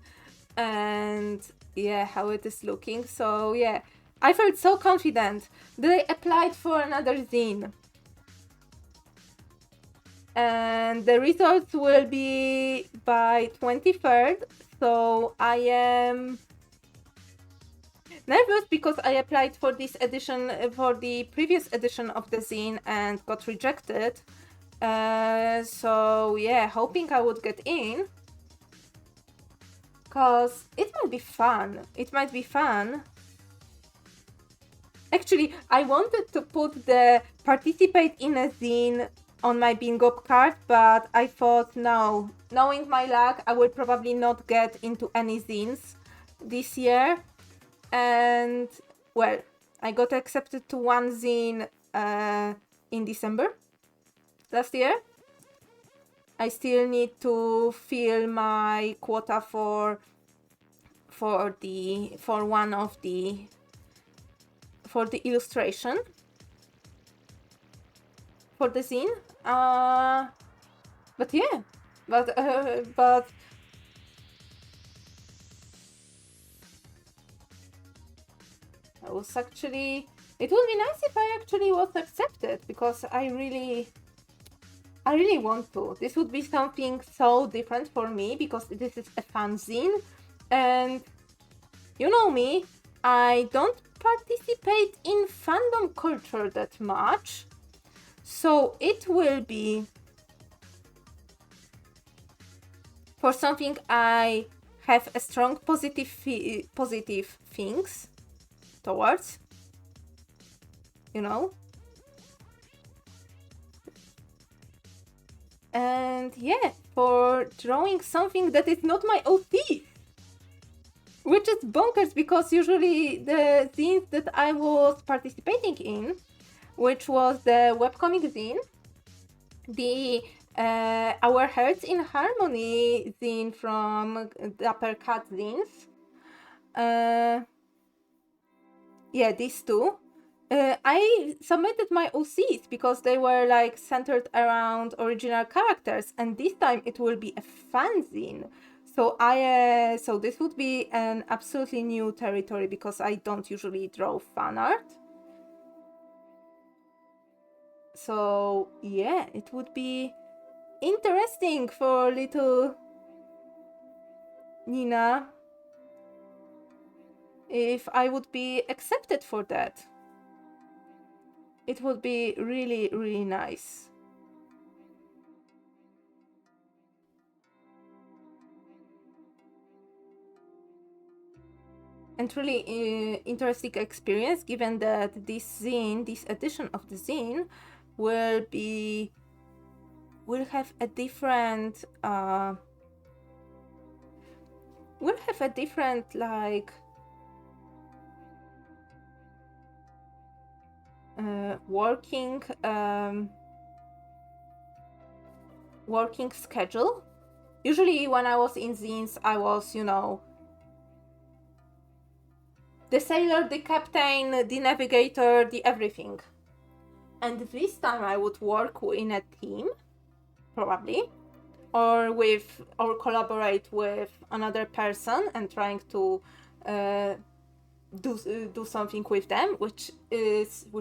and yeah, how it is looking. So yeah, I felt so confident that I applied for another zine. and the results will be by 23rd. So I am nervous because I applied for this edition, for the previous edition of the zine, and got rejected. So yeah, hoping I would get in, cause it might be fun. It might be fun. Actually, I wanted to put the participate in a zine on my bingo card, but I thought no, knowing my luck, I will probably not get into any zines this year. And well, I got accepted to one zine in December last year. I still need to fill my quota for one of the for the illustration for the zine. But yeah, but I was actually. It would be nice if I actually was accepted, because I really want to. This would be something so different for me, because this is a fanzine, and you know me, I don't participate in fandom culture that much, so it will be for something I have a strong positive things towards, you know. And yeah, for drawing something that is not my OT, which is bonkers, because usually the zines that I was participating in, which was the webcomic zine, the Our Hearts in Harmony zine from Dapper Cat Zines, yeah, these two. I submitted my OCs because they were like centered around original characters, and this time it will be a fanzine. So so this would be an absolutely new territory, because I don't usually draw fan art. So yeah, it would be interesting for little Nina if I would be accepted for that. It would be really, really nice. And really interesting experience, given that this edition of the zine, will have a different like working schedule. Usually when I was in zines, I was, you know, the sailor, the captain, the navigator, the everything. And this time I would work in a team, probably, or collaborate with another person and trying to do something with them, which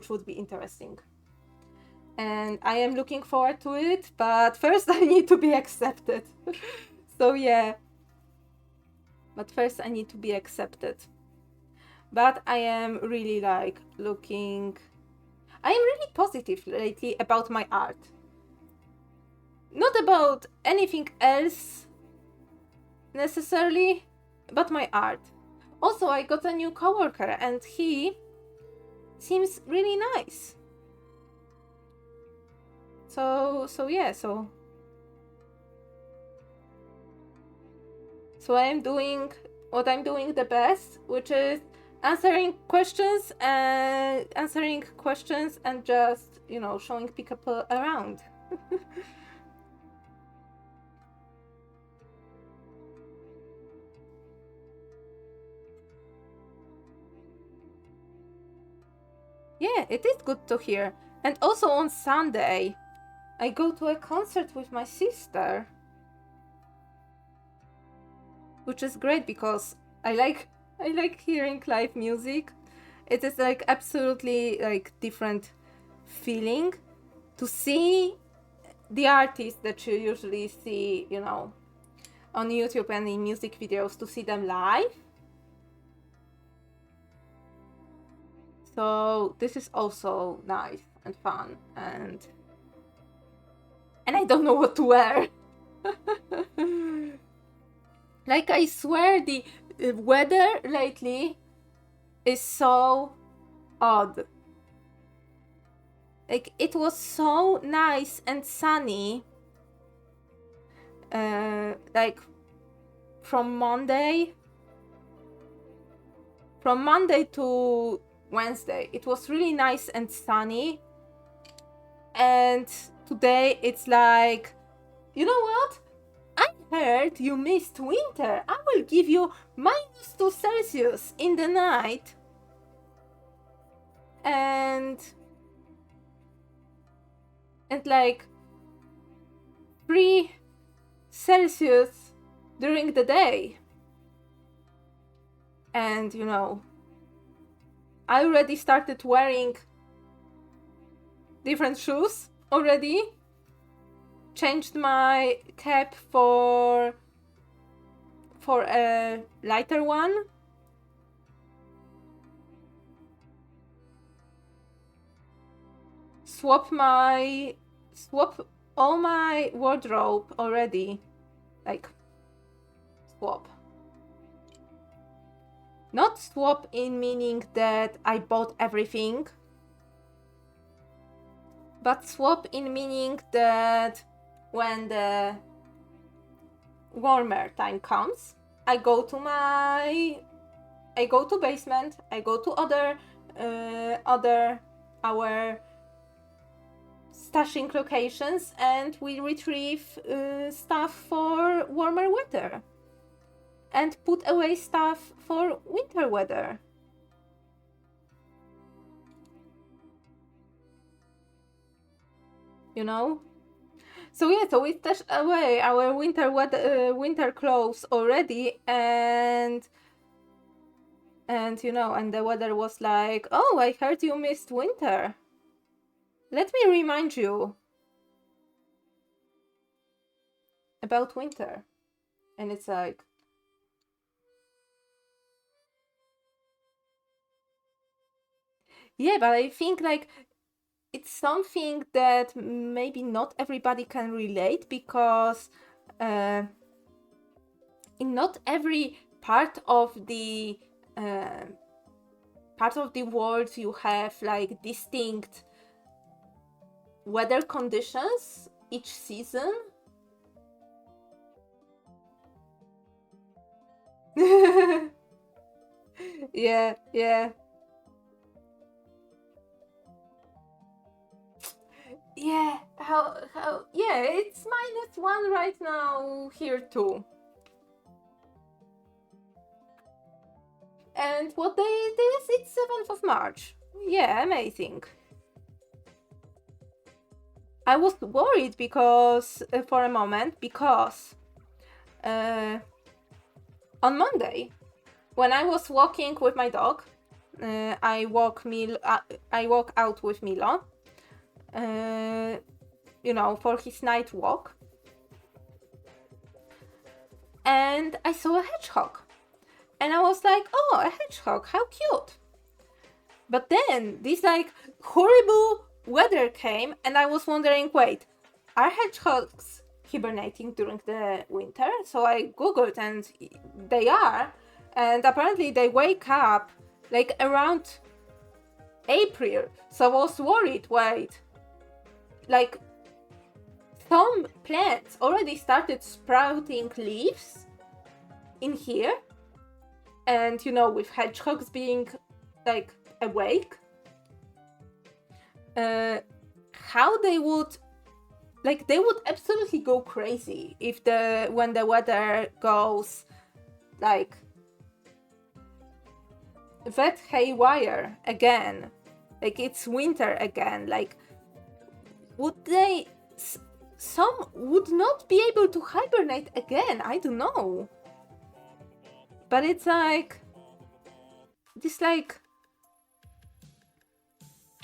would be interesting. And I am looking forward to it, but first I need to be accepted. So yeah. But first I need to be accepted. But I am really like I am really positive lately about my art. Not about anything else necessarily, but my art. Also, I got a new coworker and he seems really nice. So yeah, so I am doing what I'm doing the best, which is answering questions and just, you know, showing people around. Yeah, it is good to hear. And also on Sunday, I go to a concert with my sister, which is great because I like hearing live music. It is like absolutely like different feeling to see the artists that you usually see, you know, on YouTube and in music videos, to see them live. So this is also nice and fun, and I don't know what to wear. Like, I swear the weather lately is so odd. Like, it was so nice and sunny, like from Monday to Wednesday. It was really nice and sunny, and today it's like, you know what? I heard you missed winter. I will give you -2 Celsius in the night and like 3 Celsius during the day. And you know, I already started wearing different shoes already. Changed my cap for a lighter one. Swap all my wardrobe already. Like, swap. Not swap in meaning that I bought everything, but swap in meaning that when the warmer time comes, I go to basement, I go to our stashing locations, and we retrieve stuff for warmer weather and put away stuff for winter weather. You know? So yeah, so we stashed away our winter clothes already, and you know, and the weather was like, oh, I heard you missed winter. Let me remind you about winter. And it's like, yeah, but I think like it's something that maybe not everybody can relate, because in not every part of the world you have like distinct weather conditions each season. Yeah. Yeah, how yeah, it's -1 right now here too. And what day it is? It's 7th of March. Yeah, amazing. I was worried because for a moment, because on Monday, when I was walking with my dog, I walk out with Milo, you know, for his night walk, and I saw a hedgehog, and I was like, oh, a hedgehog, how cute. But then this like horrible weather came, and I was wondering, wait, are hedgehogs hibernating during the winter? So I googled, and they are, and apparently they wake up like around April. So I was worried, wait, like some plants already started sprouting leaves in here, and you know, with hedgehogs being like awake, how they would absolutely go crazy if when the weather goes like that haywire again, like it's winter again, like some would not be able to hibernate again. I don't know, but it's like this like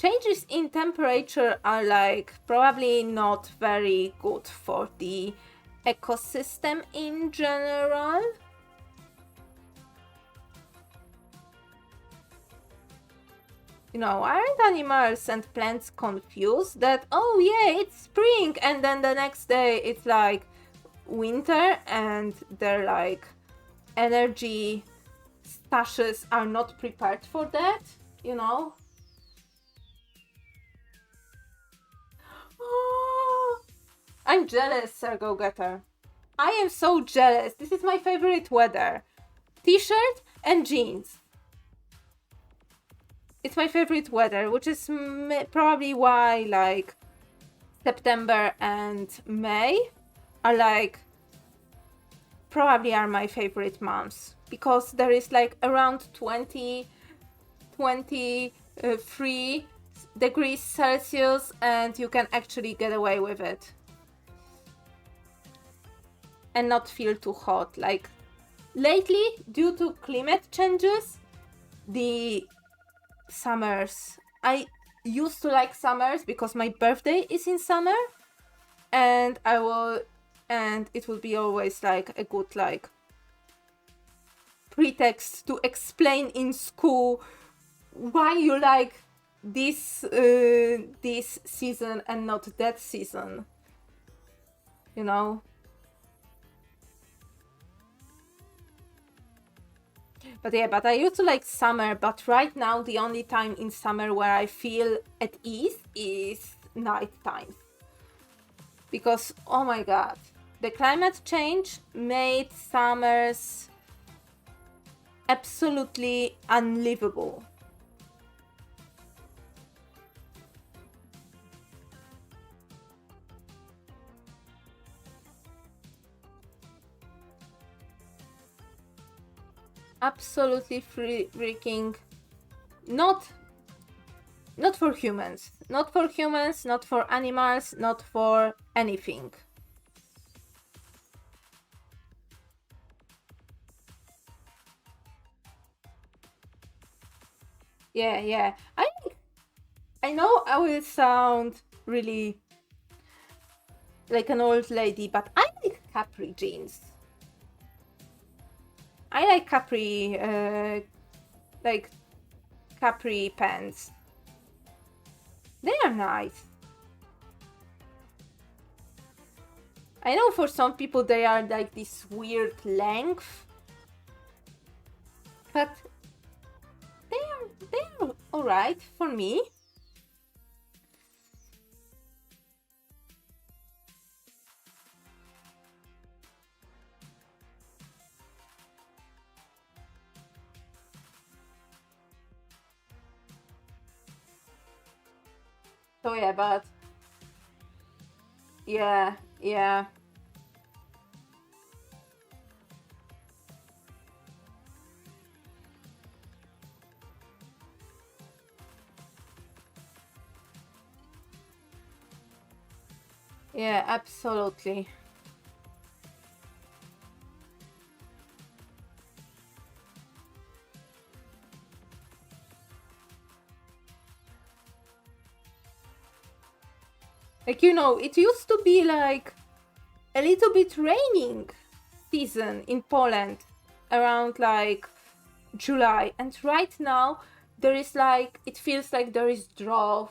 changes in temperature are like probably not very good for the ecosystem in general. You know, aren't animals and plants confused that, oh yeah, it's spring, and then the next day it's like winter, and their like energy stashes are not prepared for that, you know? Oh, I'm jealous, Sir Go-Getter. I am so jealous. This is my favorite weather. T-shirt and jeans. It's my favorite weather, which is probably why like September and May are like probably are my favorite months, because there is like around 23 degrees Celsius and you can actually get away with it and not feel too hot. Like lately, due to climate changes, the summers, I used to like summers because my birthday is in summer, and it will be always like a good like pretext to explain in school why you like this season and not that season, you know. But yeah, but I used to like summer, but right now the only time in summer where I feel at ease is night time. Because, oh my god, the climate change made summers absolutely unlivable. Absolutely freaking not for humans, not for animals, not for anything. Yeah. I know I will sound really like an old lady, but I like capri jeans. I like capri, capri pants. They are nice. I know for some people they are like this weird length, but they are alright for me. So yeah, but yeah. Yeah, absolutely. Like, you know, it used to be like a little bit raining season in Poland around like July, and right now there is like, it feels like there is drought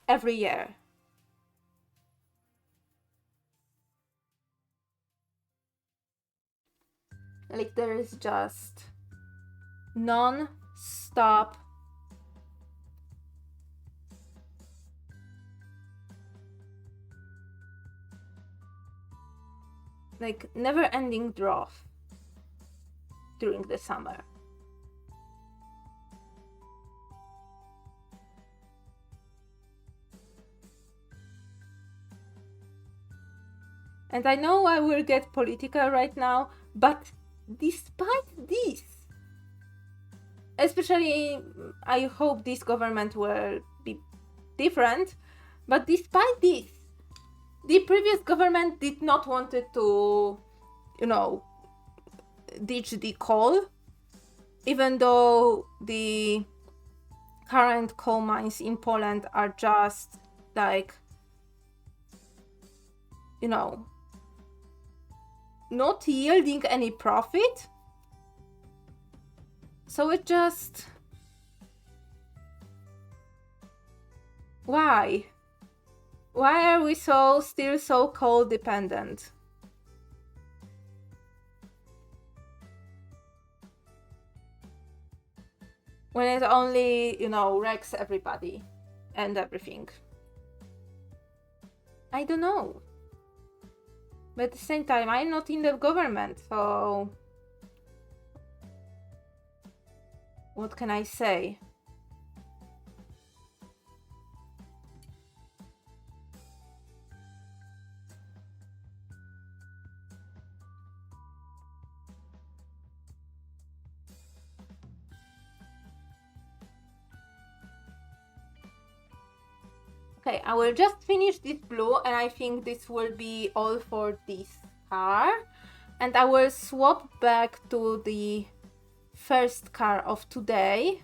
every year. Like there is just non-stop like never-ending drought during the summer. And I know I will get political right now, but despite this, especially I hope this government will be different, but despite this, the previous government did not want to, you know, ditch the coal, even though the current coal mines in Poland are just like, you know, not yielding any profit. So it just... Why? Why are we still so coal dependent? When it only, you know, wrecks everybody and everything. I don't know. But at the same time, I'm not in the government, so... What can I say? Okay, I will just finish this blue, and I think this will be all for this car. And I will swap back to the first car of today.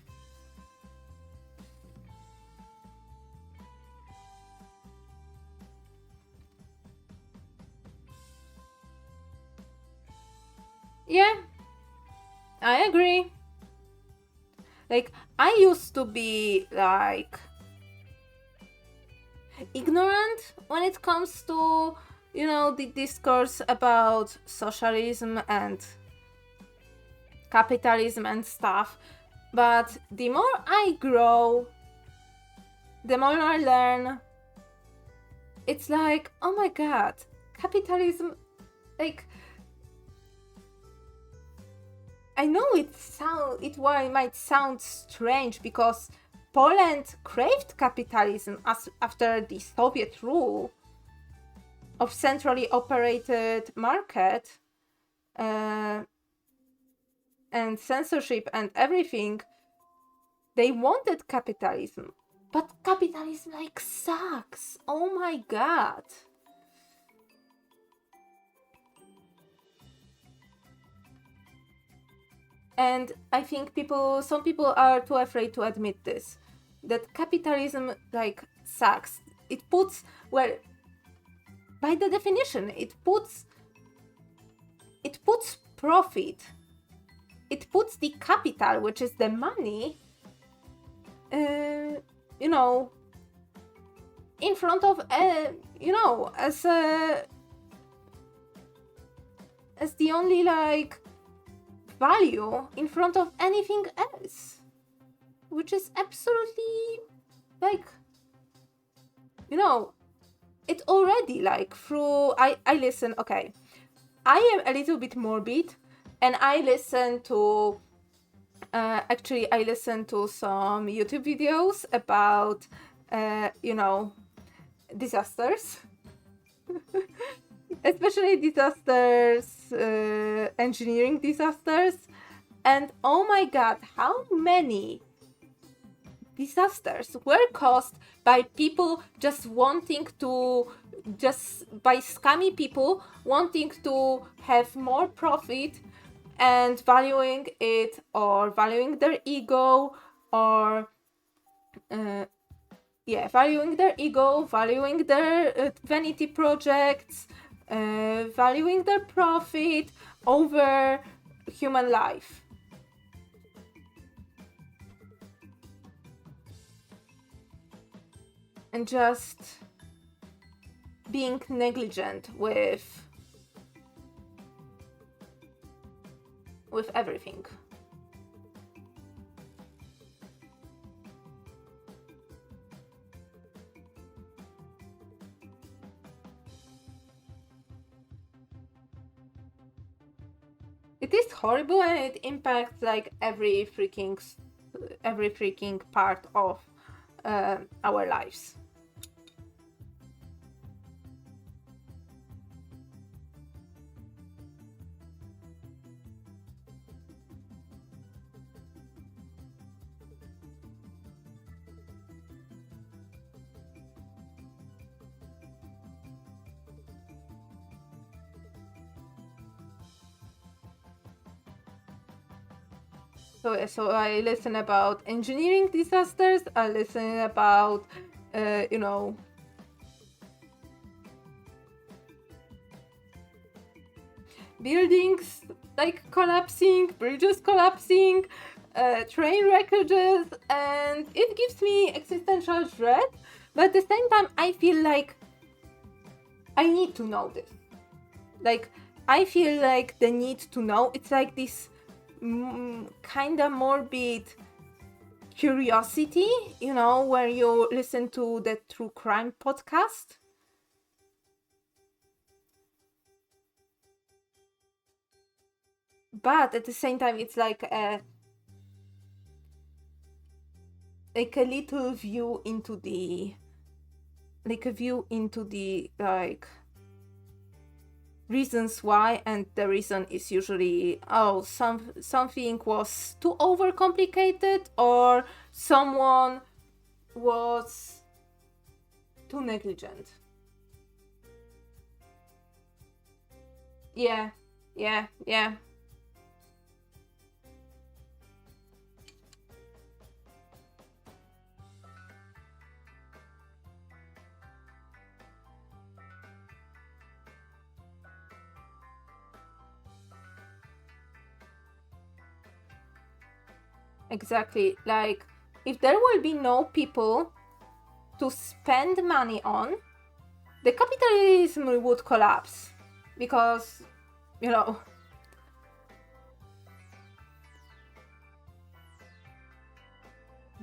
Yeah, I agree. Like, I used to be, like, ignorant when it comes to, you know, the discourse about socialism and capitalism and stuff. But the more I grow, the more I learn, it's like, oh my god, capitalism, like... I know it might sound strange because Poland craved capitalism after the Soviet rule of centrally operated market and censorship and everything. They wanted capitalism, but capitalism like sucks. Oh my god. And I think some people are too afraid to admit this, that capitalism like sucks. It puts, well, by the definition, it puts profit. It puts the capital, which is the money, you know, in front of, you know, as the only like value in front of anything else, which is absolutely like, you know, it already like through I listen, okay, I am a little bit morbid, and I listen to actually I listen to some YouTube videos about you know, disasters. Especially disasters, engineering disasters, and oh my god, how many disasters were caused by people just by scammy people wanting to have more profit and valuing it, or valuing their ego, or valuing their ego, valuing their vanity projects, valuing their profit over human life. And just being negligent with everything. It is horrible, and it impacts like every freaking part of our lives. So I listen about engineering disasters. I listen about, buildings like collapsing, bridges collapsing, train wreckages, and it gives me existential dread. But at the same time, I feel like I need to know this. Like, I feel like the need to know. It's like this kind of morbid curiosity, where you listen to the true crime podcast. But at the same time, it's like a little view into the, reasons why, and the reason is usually something was too overcomplicated, or someone was too negligent. Yeah. Exactly. Like, if there will be no people to spend money on, the capitalism would collapse. Because, the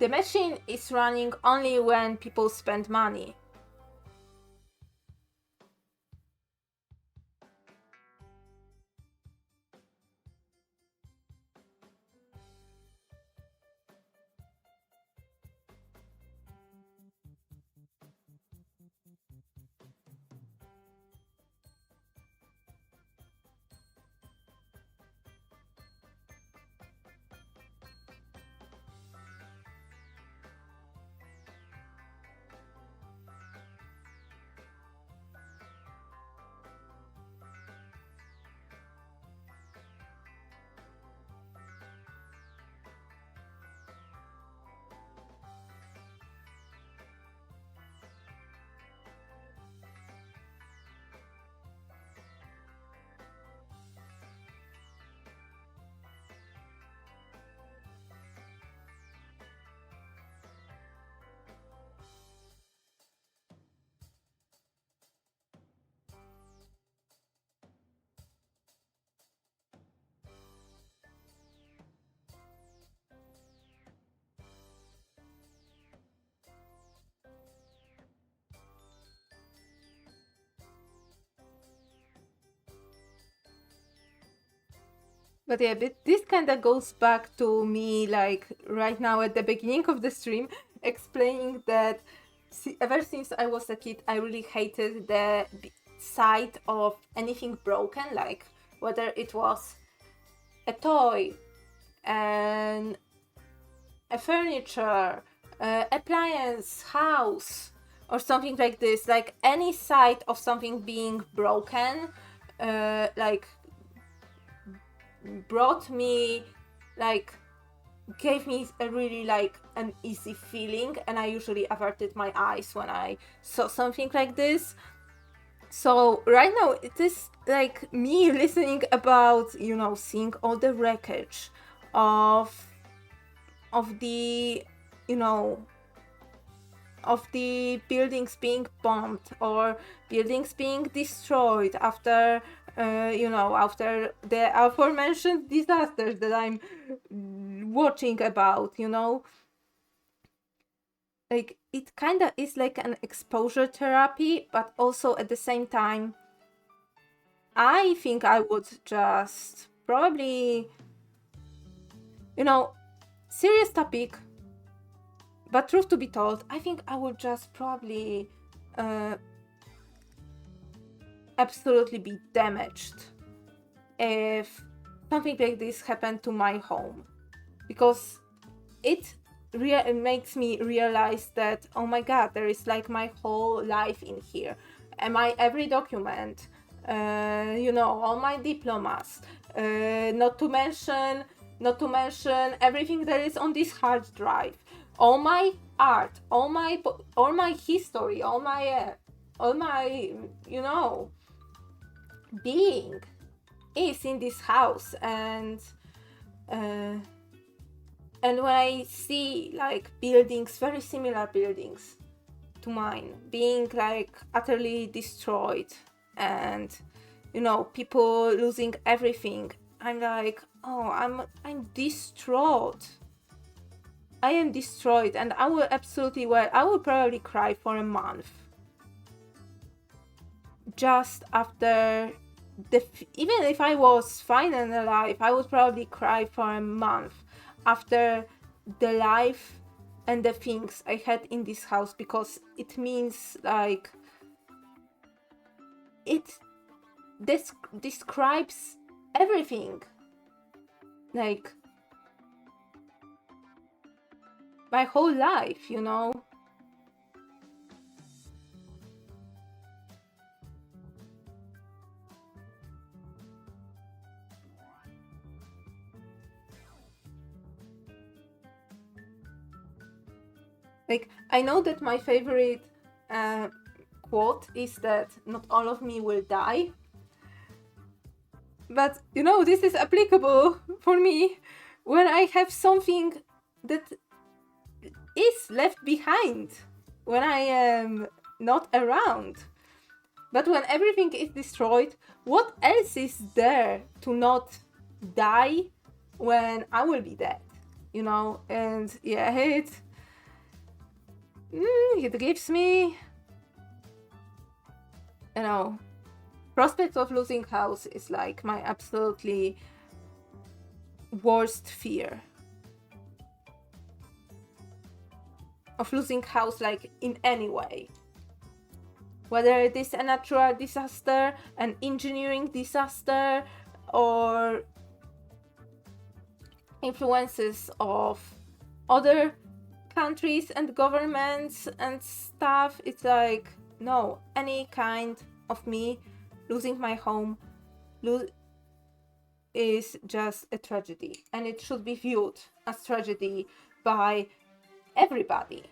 machine is running only when people spend money. But yeah, this kind of goes back to me, like, right now at the beginning of the stream, explaining that ever since I was a kid, I really hated the sight of anything broken, like whether it was a toy, and a furniture, appliance, house, or something like this. Like, any sight of something being broken, like, brought me, like, gave me a really, like, an easy feeling, and I usually averted my eyes when I saw something like this. So right now it is like me listening about, seeing all the wreckage of the, of the buildings being bombed, or buildings being destroyed after after the aforementioned disasters that I'm watching about, like, it kind of is like an exposure therapy, but also at the same time, I think I would just probably, serious topic, but truth to be told, I think I would just probably absolutely be damaged if something like this happened to my home, because it makes me realize that, oh my god, there is like my whole life in here, and my every document, all my diplomas, not to mention not to mention everything that is on this hard drive, all my art, all my history, all my being is in this house. And when I see like buildings, very similar buildings to mine, being like utterly destroyed, and people losing everything, I'm like, oh, I'm distraught. I am destroyed, and I will probably cry for a month. Just after even if I was fine and alive, I would probably cry for a month after the life and the things I had in this house, because it means like it describes everything, like my whole life, Like, I know that my favorite quote is that not all of me will die. But, this is applicable for me when I have something that is left behind when I am not around. But when everything is destroyed, what else is there to not die when I will be dead? And yeah, it gives me, prospect of losing house is like my absolutely worst fear. Of losing house, like, in any way. Whether it is a natural disaster, an engineering disaster, or influences of other countries and governments and stuff. It's like, no, any kind of me losing my home is just a tragedy, and it should be viewed as tragedy by everybody.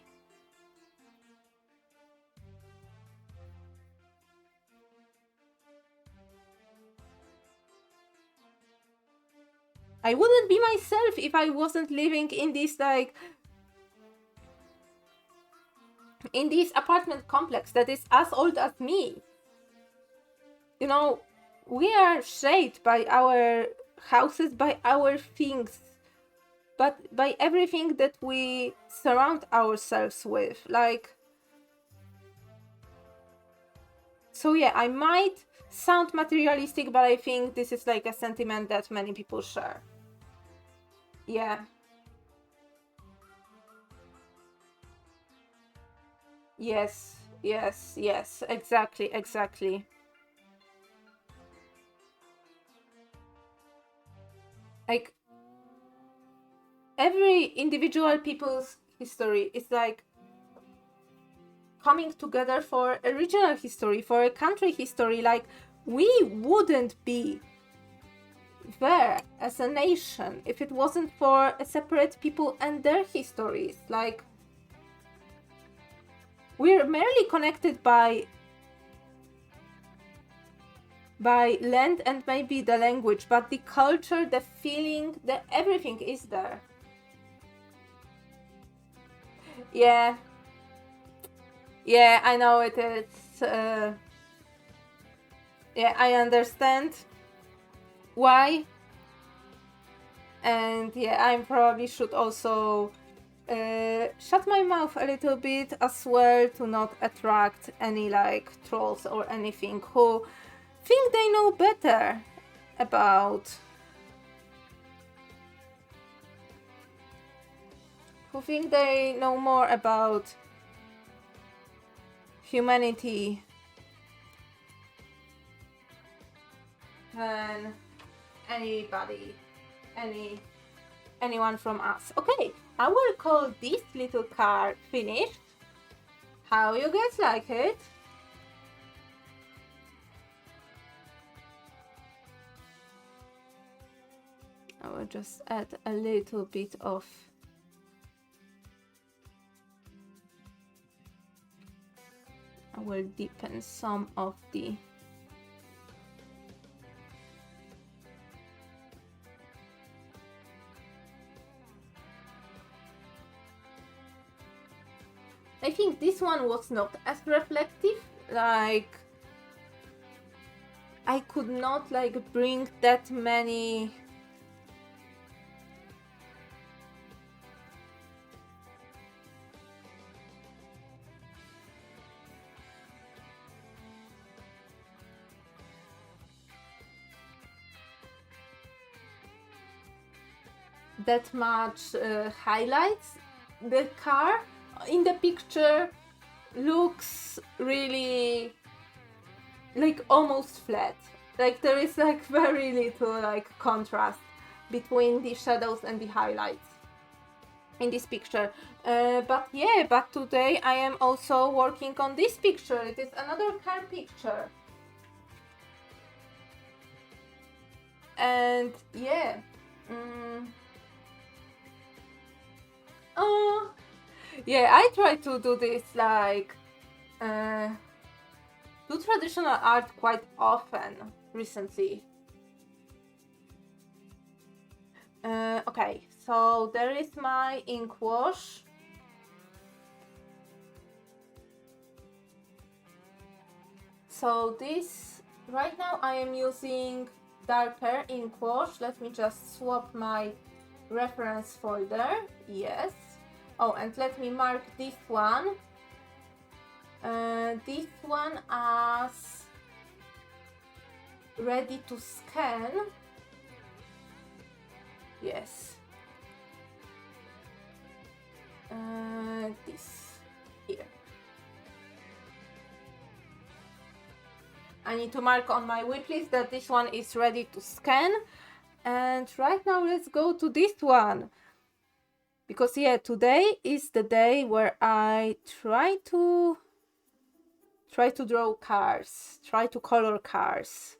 I wouldn't be myself if I wasn't living in this in this apartment complex that is as old as me. We are shaped by our houses, by our things, but by everything that we surround ourselves with. So yeah, I might sound materialistic, but I think this is like a sentiment that many people share. Yeah. Yes, exactly. Like, every individual people's history is like coming together for a regional history, for a country history. Like, we wouldn't be there as a nation if it wasn't for a separate people and their histories. Like, we're merely connected by land and maybe the language, but the culture, the feeling, everything is there. Yeah, I know it is. Yeah, I understand why, and yeah, I probably should also shut my mouth a little bit as well, to not attract any trolls or anything who think they know better about who think they know more about humanity than anyone from us. Okay, I will call this little card finished. How you guys like it? I will just add a little bit of I will deepen some of the I think this one was not as reflective, like I could not like bring that many that much highlights. The car in the picture looks really like almost flat, like there is like very little like contrast between the shadows and the highlights in this picture. But yeah, but today I am also working on this picture. It is another car picture, and yeah, oh yeah, I try to do this like do traditional art quite often recently. Okay, so there is my ink wash. So this, right now I am using darker ink wash. Let me just swap my reference folder. Yes. Oh, and let me mark this one. This one as ready to scan. Yes. This here. I need to mark on my whip list that this one is ready to scan. And right now let's go to this one. Because yeah, today is the day where I try to draw cars, try to color cars.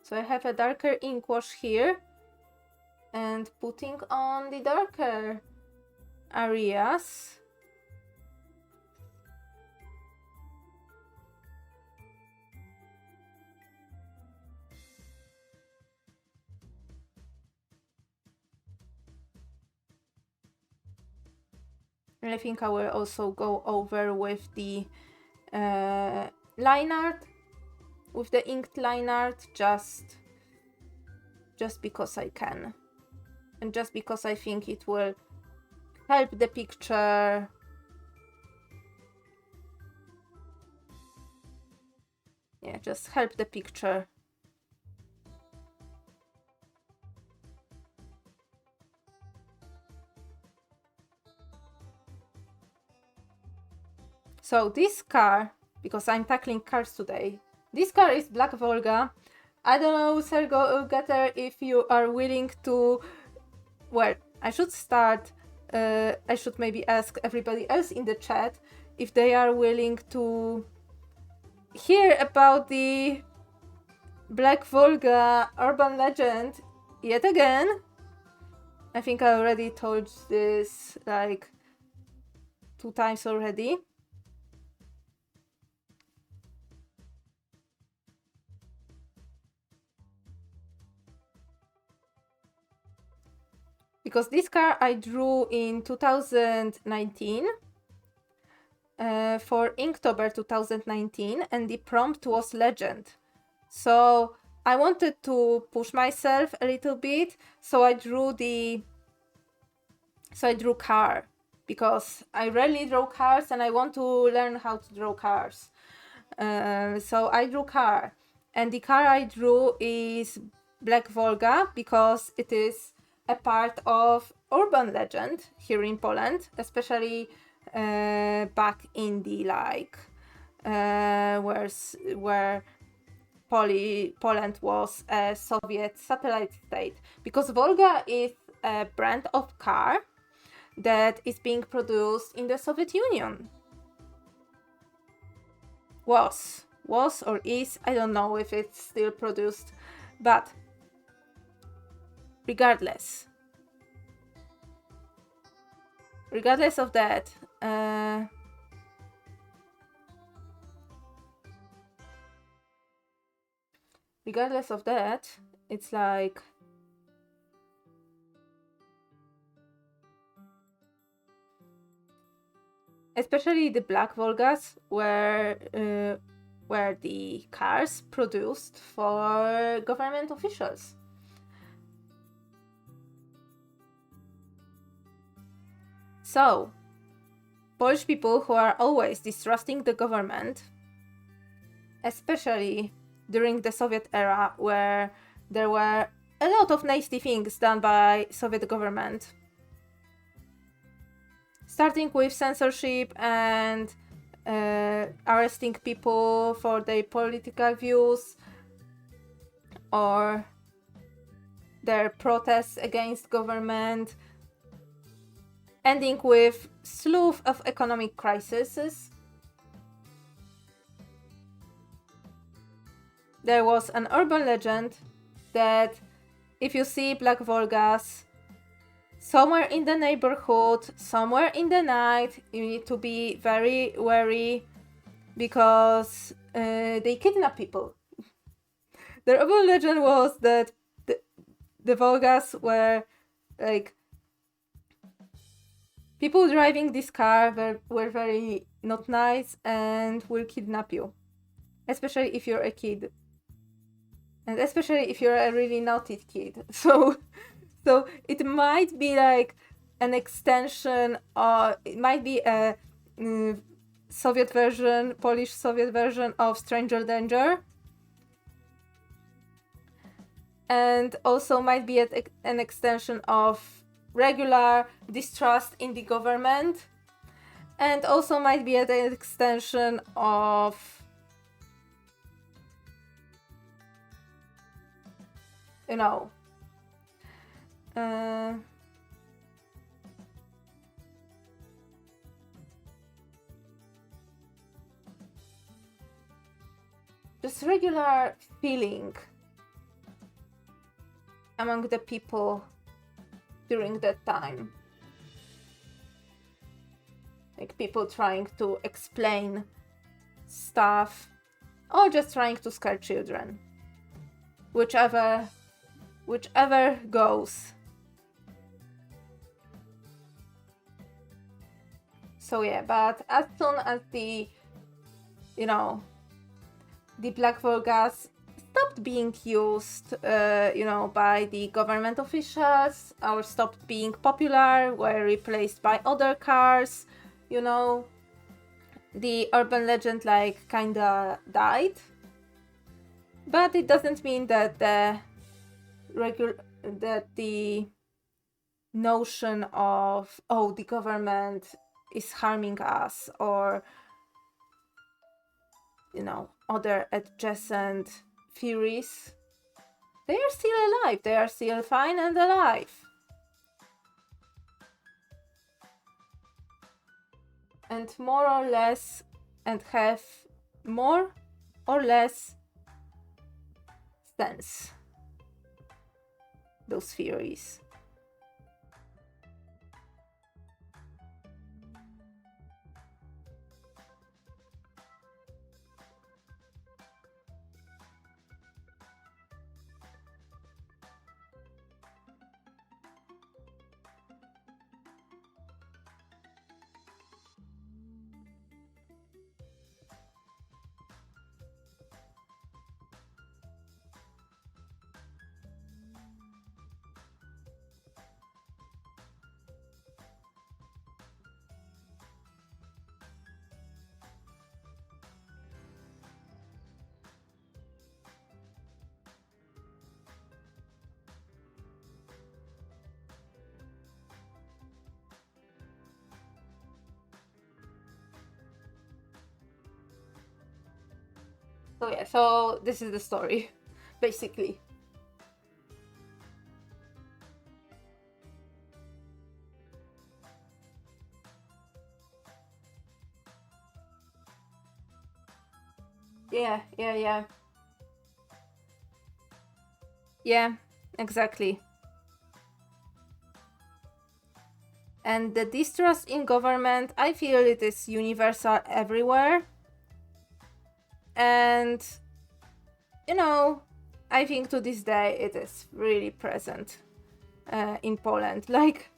So I have a darker ink wash here and putting on the darker areas. And I think I will also go over with the line art, with the inked line art, just because I can. And just because I think it will help the picture. Yeah, just help the picture. So this car, because I'm tackling cars today, this car is Black Volga. I don't know, Sergo Getter, if you are willing to... Well, I should start... I should maybe ask everybody else in the chat if they are willing to hear about the Black Volga urban legend yet again. I think I already told this like 2 times already. Because this car I drew in 2019 for Inktober 2019, and the prompt was legend. So I wanted to push myself a little bit, so I drew car, because I rarely draw cars and I want to learn how to draw cars. So I drew car, and the car I drew is Black Volga because it is a part of urban legend here in Poland, especially back in the where Poland was a Soviet satellite state, because Volga is a brand of car that is being produced in the Soviet Union. Was was or is. I don't know if it's still produced, but regardless of that, it's like especially the Black Volgas were the cars produced for government officials. So, Polish people who are always distrusting the government, especially during the Soviet era where there were a lot of nasty things done by Soviet government, starting with censorship and arresting people for their political views or their protests against government, ending with slew of economic crises. There was an urban legend that if you see Black Volgas somewhere in the neighborhood, somewhere in the night, you need to be very wary because they kidnap people. The urban legend was that the Volgas were like people driving this car were very not nice and will kidnap you, especially if you're a kid, and especially if you're a really naughty kid. So it might be like an extension, or it might be a Soviet version, Polish Soviet version of Stranger Danger. And also might be an extension of regular distrust in the government. And also might be an extension of just regular feeling among the people during that time. Like people trying to explain stuff or just trying to scare children. Whichever goes. So yeah, but as soon as the Black Volgas stopped being used, by the government officials, or stopped being popular, were replaced by other cars, the urban legend kinda died. But it doesn't mean that the notion of the government is harming us, or other adjacent theories, they are still alive. They are still fine and alive. And more or less, and have more or less sense. Those theories. So yeah, so this is the story, basically. Yeah, yeah, yeah. Yeah, exactly. And the distrust in government, I feel it is universal everywhere. And, you know, I think to this day it is really present in Poland. Like,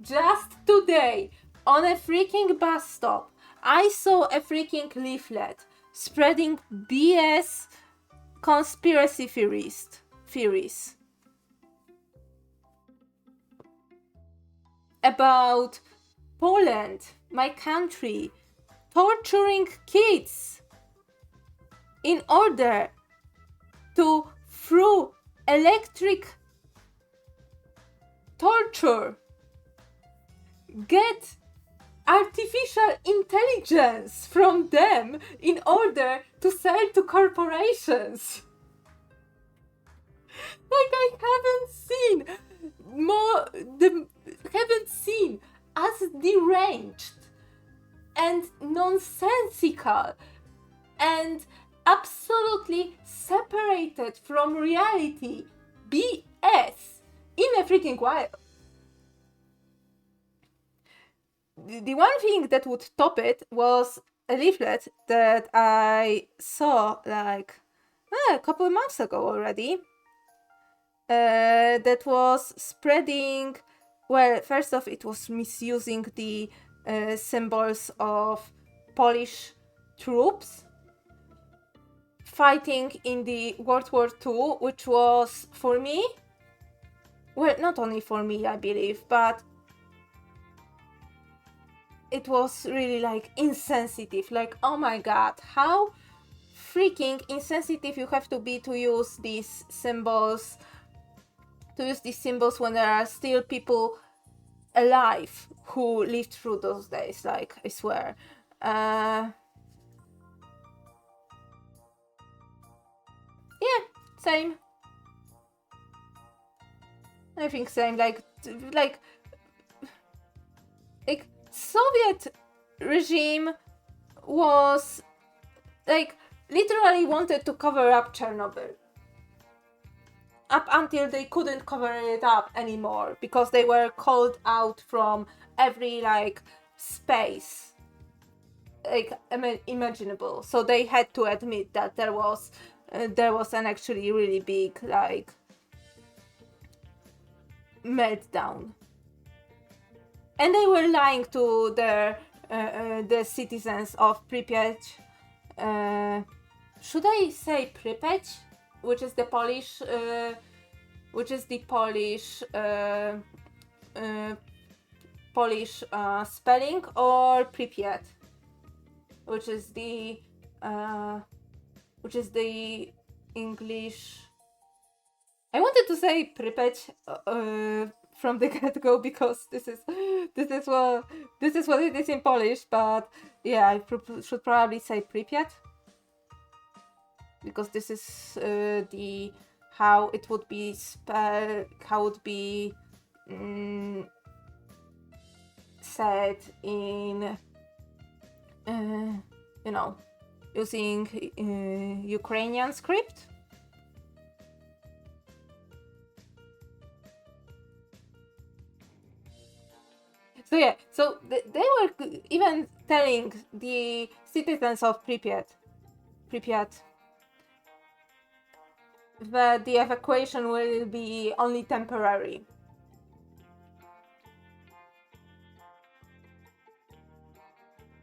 just today, on a freaking bus stop, I saw a freaking leaflet spreading BS conspiracy theories about Poland, my country, torturing kids in order to, through electric torture, get artificial intelligence from them in order to sell to corporations. Like, I haven't seen as deranged and nonsensical and absolutely separated from reality BS in a freaking while. The one thing that would top it was a leaflet that I saw like a couple of months ago already. That was spreading. Well, first off, it was misusing the symbols of Polish troops fighting in the World War II, which was, for me, well, not only for me, I believe, but it was really like insensitive. Like, oh my god, how freaking insensitive you have to be to use these symbols, when there are still people alive who lived through those days. Like, I swear. Yeah, same. I think same. Like Soviet regime was like literally wanted to cover up Chernobyl up until they couldn't cover it up anymore because they were called out from every like space like imaginable. So they had to admit that there was an actually really big like meltdown, and they were lying to their the citizens of Pripyat. Should I say Pripyat, which is the Polish Polish spelling, or Pripyat, which is the English. I wanted to say Pripyat from the get-go because this is what it is in Polish, but yeah, I should probably say Pripyat because this is how it would be said in using Ukrainian script. So yeah, so they were even telling the citizens of Pripyat that the evacuation will be only temporary.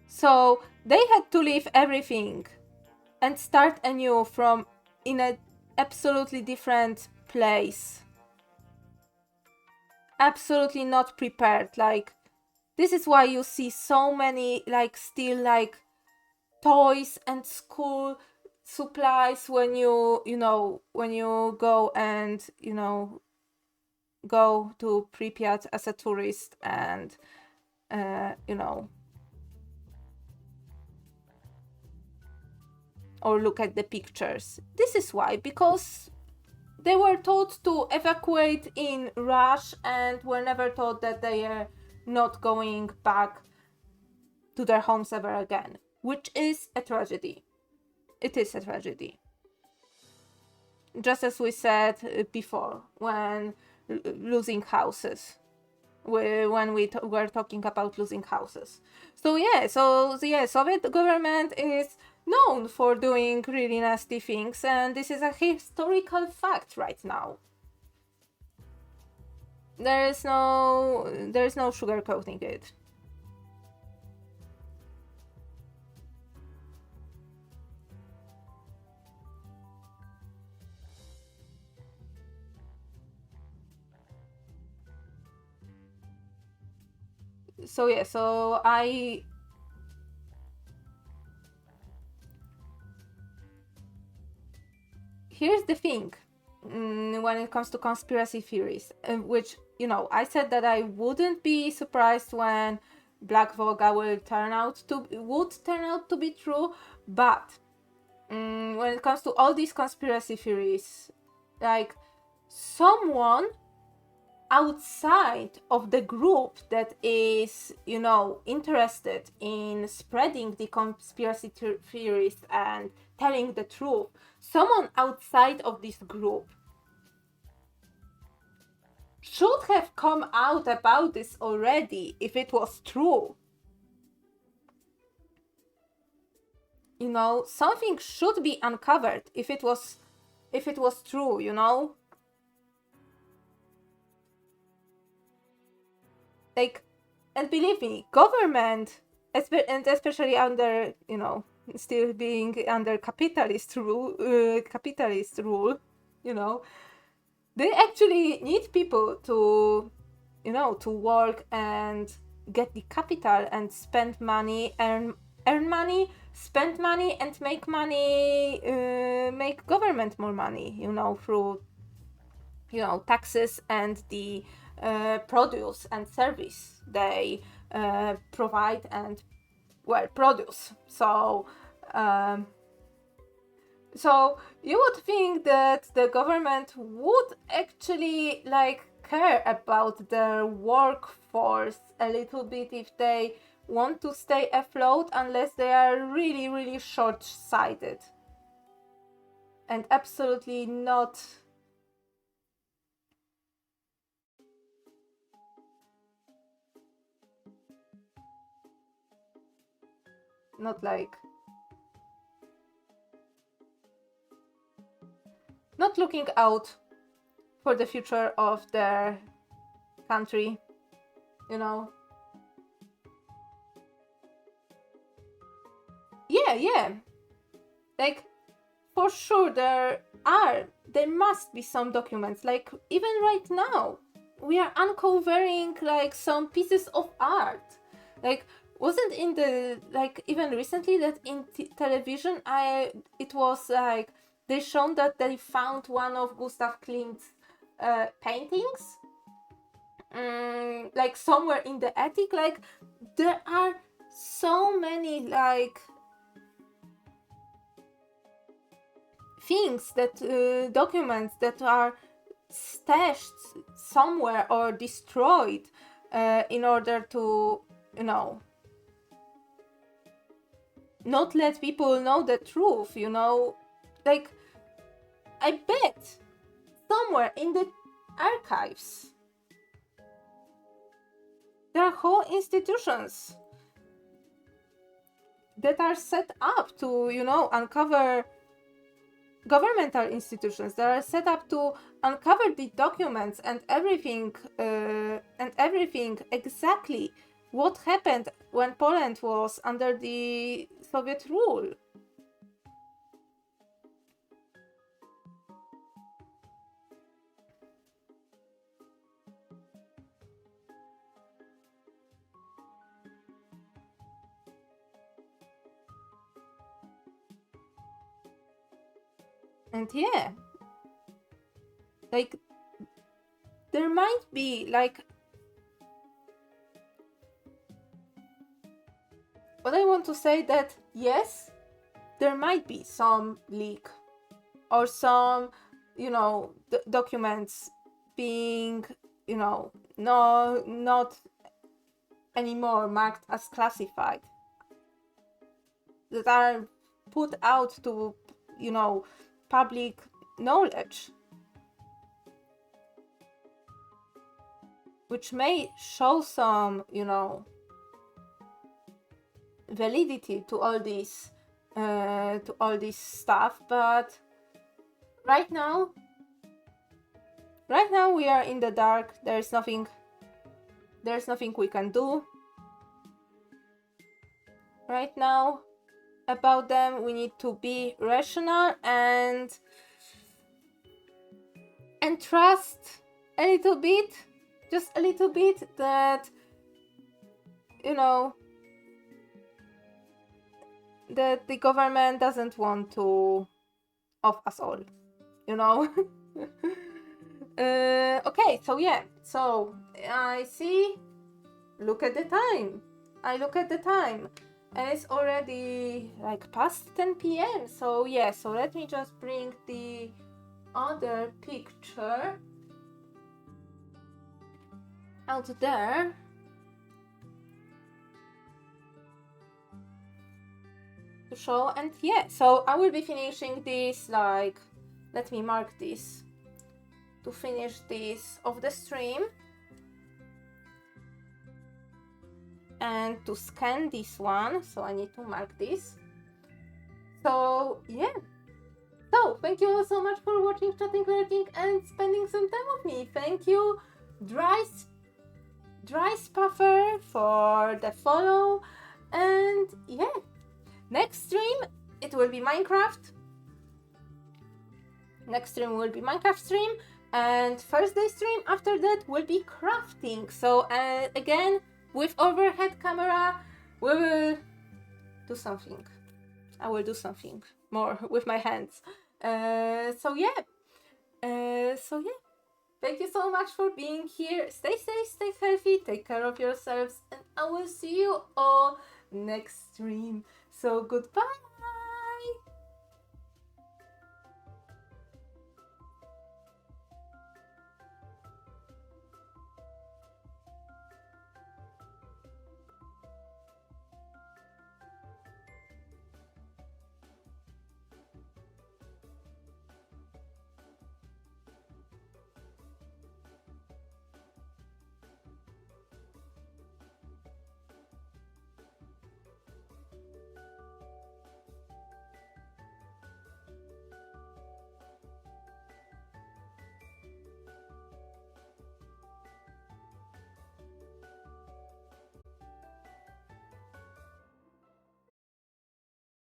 So they had to leave everything and start anew in an absolutely different place. Absolutely not prepared. Like, this is why you see so many like still like toys and school supplies when you go and go to Pripyat as a tourist and or look at the pictures. This is why, because they were told to evacuate in rush and were never told that they are not going back to their homes ever again, which is a tragedy. it is a tragedy. Just as we said before, when losing houses, when we were talking about losing houses. So yeah, Soviet government is known for doing really nasty things, and this is a historical fact right now. There is no sugarcoating it. So yeah, here's the thing, when it comes to conspiracy theories, which, I said that I wouldn't be surprised when Black Voga would turn out to be true, but when it comes to all these conspiracy theories, like, someone outside of the group that is, interested in spreading the conspiracy theories and telling the truth, someone outside of this group should have come out about this already if it was true. Something should be uncovered if it was true, Like, and believe me, government, and especially under, still being under capitalist rule, they actually need people to, to work and get the capital and spend money, earn money, spend money, and make money, make government more money, through, taxes and the produce and service they provide and produce. So you would think that the government would actually care about their workforce a little bit if they want to stay afloat, unless they are really, really short-sighted and absolutely not not looking out for the future of their country, Yeah. For sure there must be some documents, even right now we are uncovering some pieces of art. Wasn't in the even recently that in television it was they shown that they found one of Gustav Klimt's paintings somewhere in the attic. There are so many things that documents that are stashed somewhere or destroyed in order to not let people know the truth. I bet somewhere in the archives there are whole institutions that are set up to uncover governmental institutions that are set up to uncover the documents and everything exactly what happened when Poland was under the Soviet rule. And yeah, there might be what I want to say, that yes, there might be some leak or some documents being not anymore marked as classified, that are put out to, you know, public knowledge, which may show some, you know, validity to all this stuff. But right now we are in the dark. There's nothing we can do right now about them. We need to be rational and trust a little bit, just a little bit, that, you know, that the government doesn't want to off us all, you know. Okay, so yeah, so I see, look at the time, and it's already like past 10 p.m. So yeah, so let me just bring the other picture out there. To show, and yeah, so I will be finishing this, like, let me mark this to finish this of the stream and to scan this one, so I need to mark this. So yeah, so thank you all so much for watching, chatting, lurking, and spending some time with me. Thank you Dry Spuffer for the follow, and yeah, next stream it will be Minecraft. Next stream will be Minecraft stream, and Thursday stream after that will be crafting. So again, with overhead camera, we will do something. I will do something more with my hands. So yeah. Thank you so much for being here. Stay safe, stay healthy, take care of yourselves, and I will see you all next stream. So goodbye.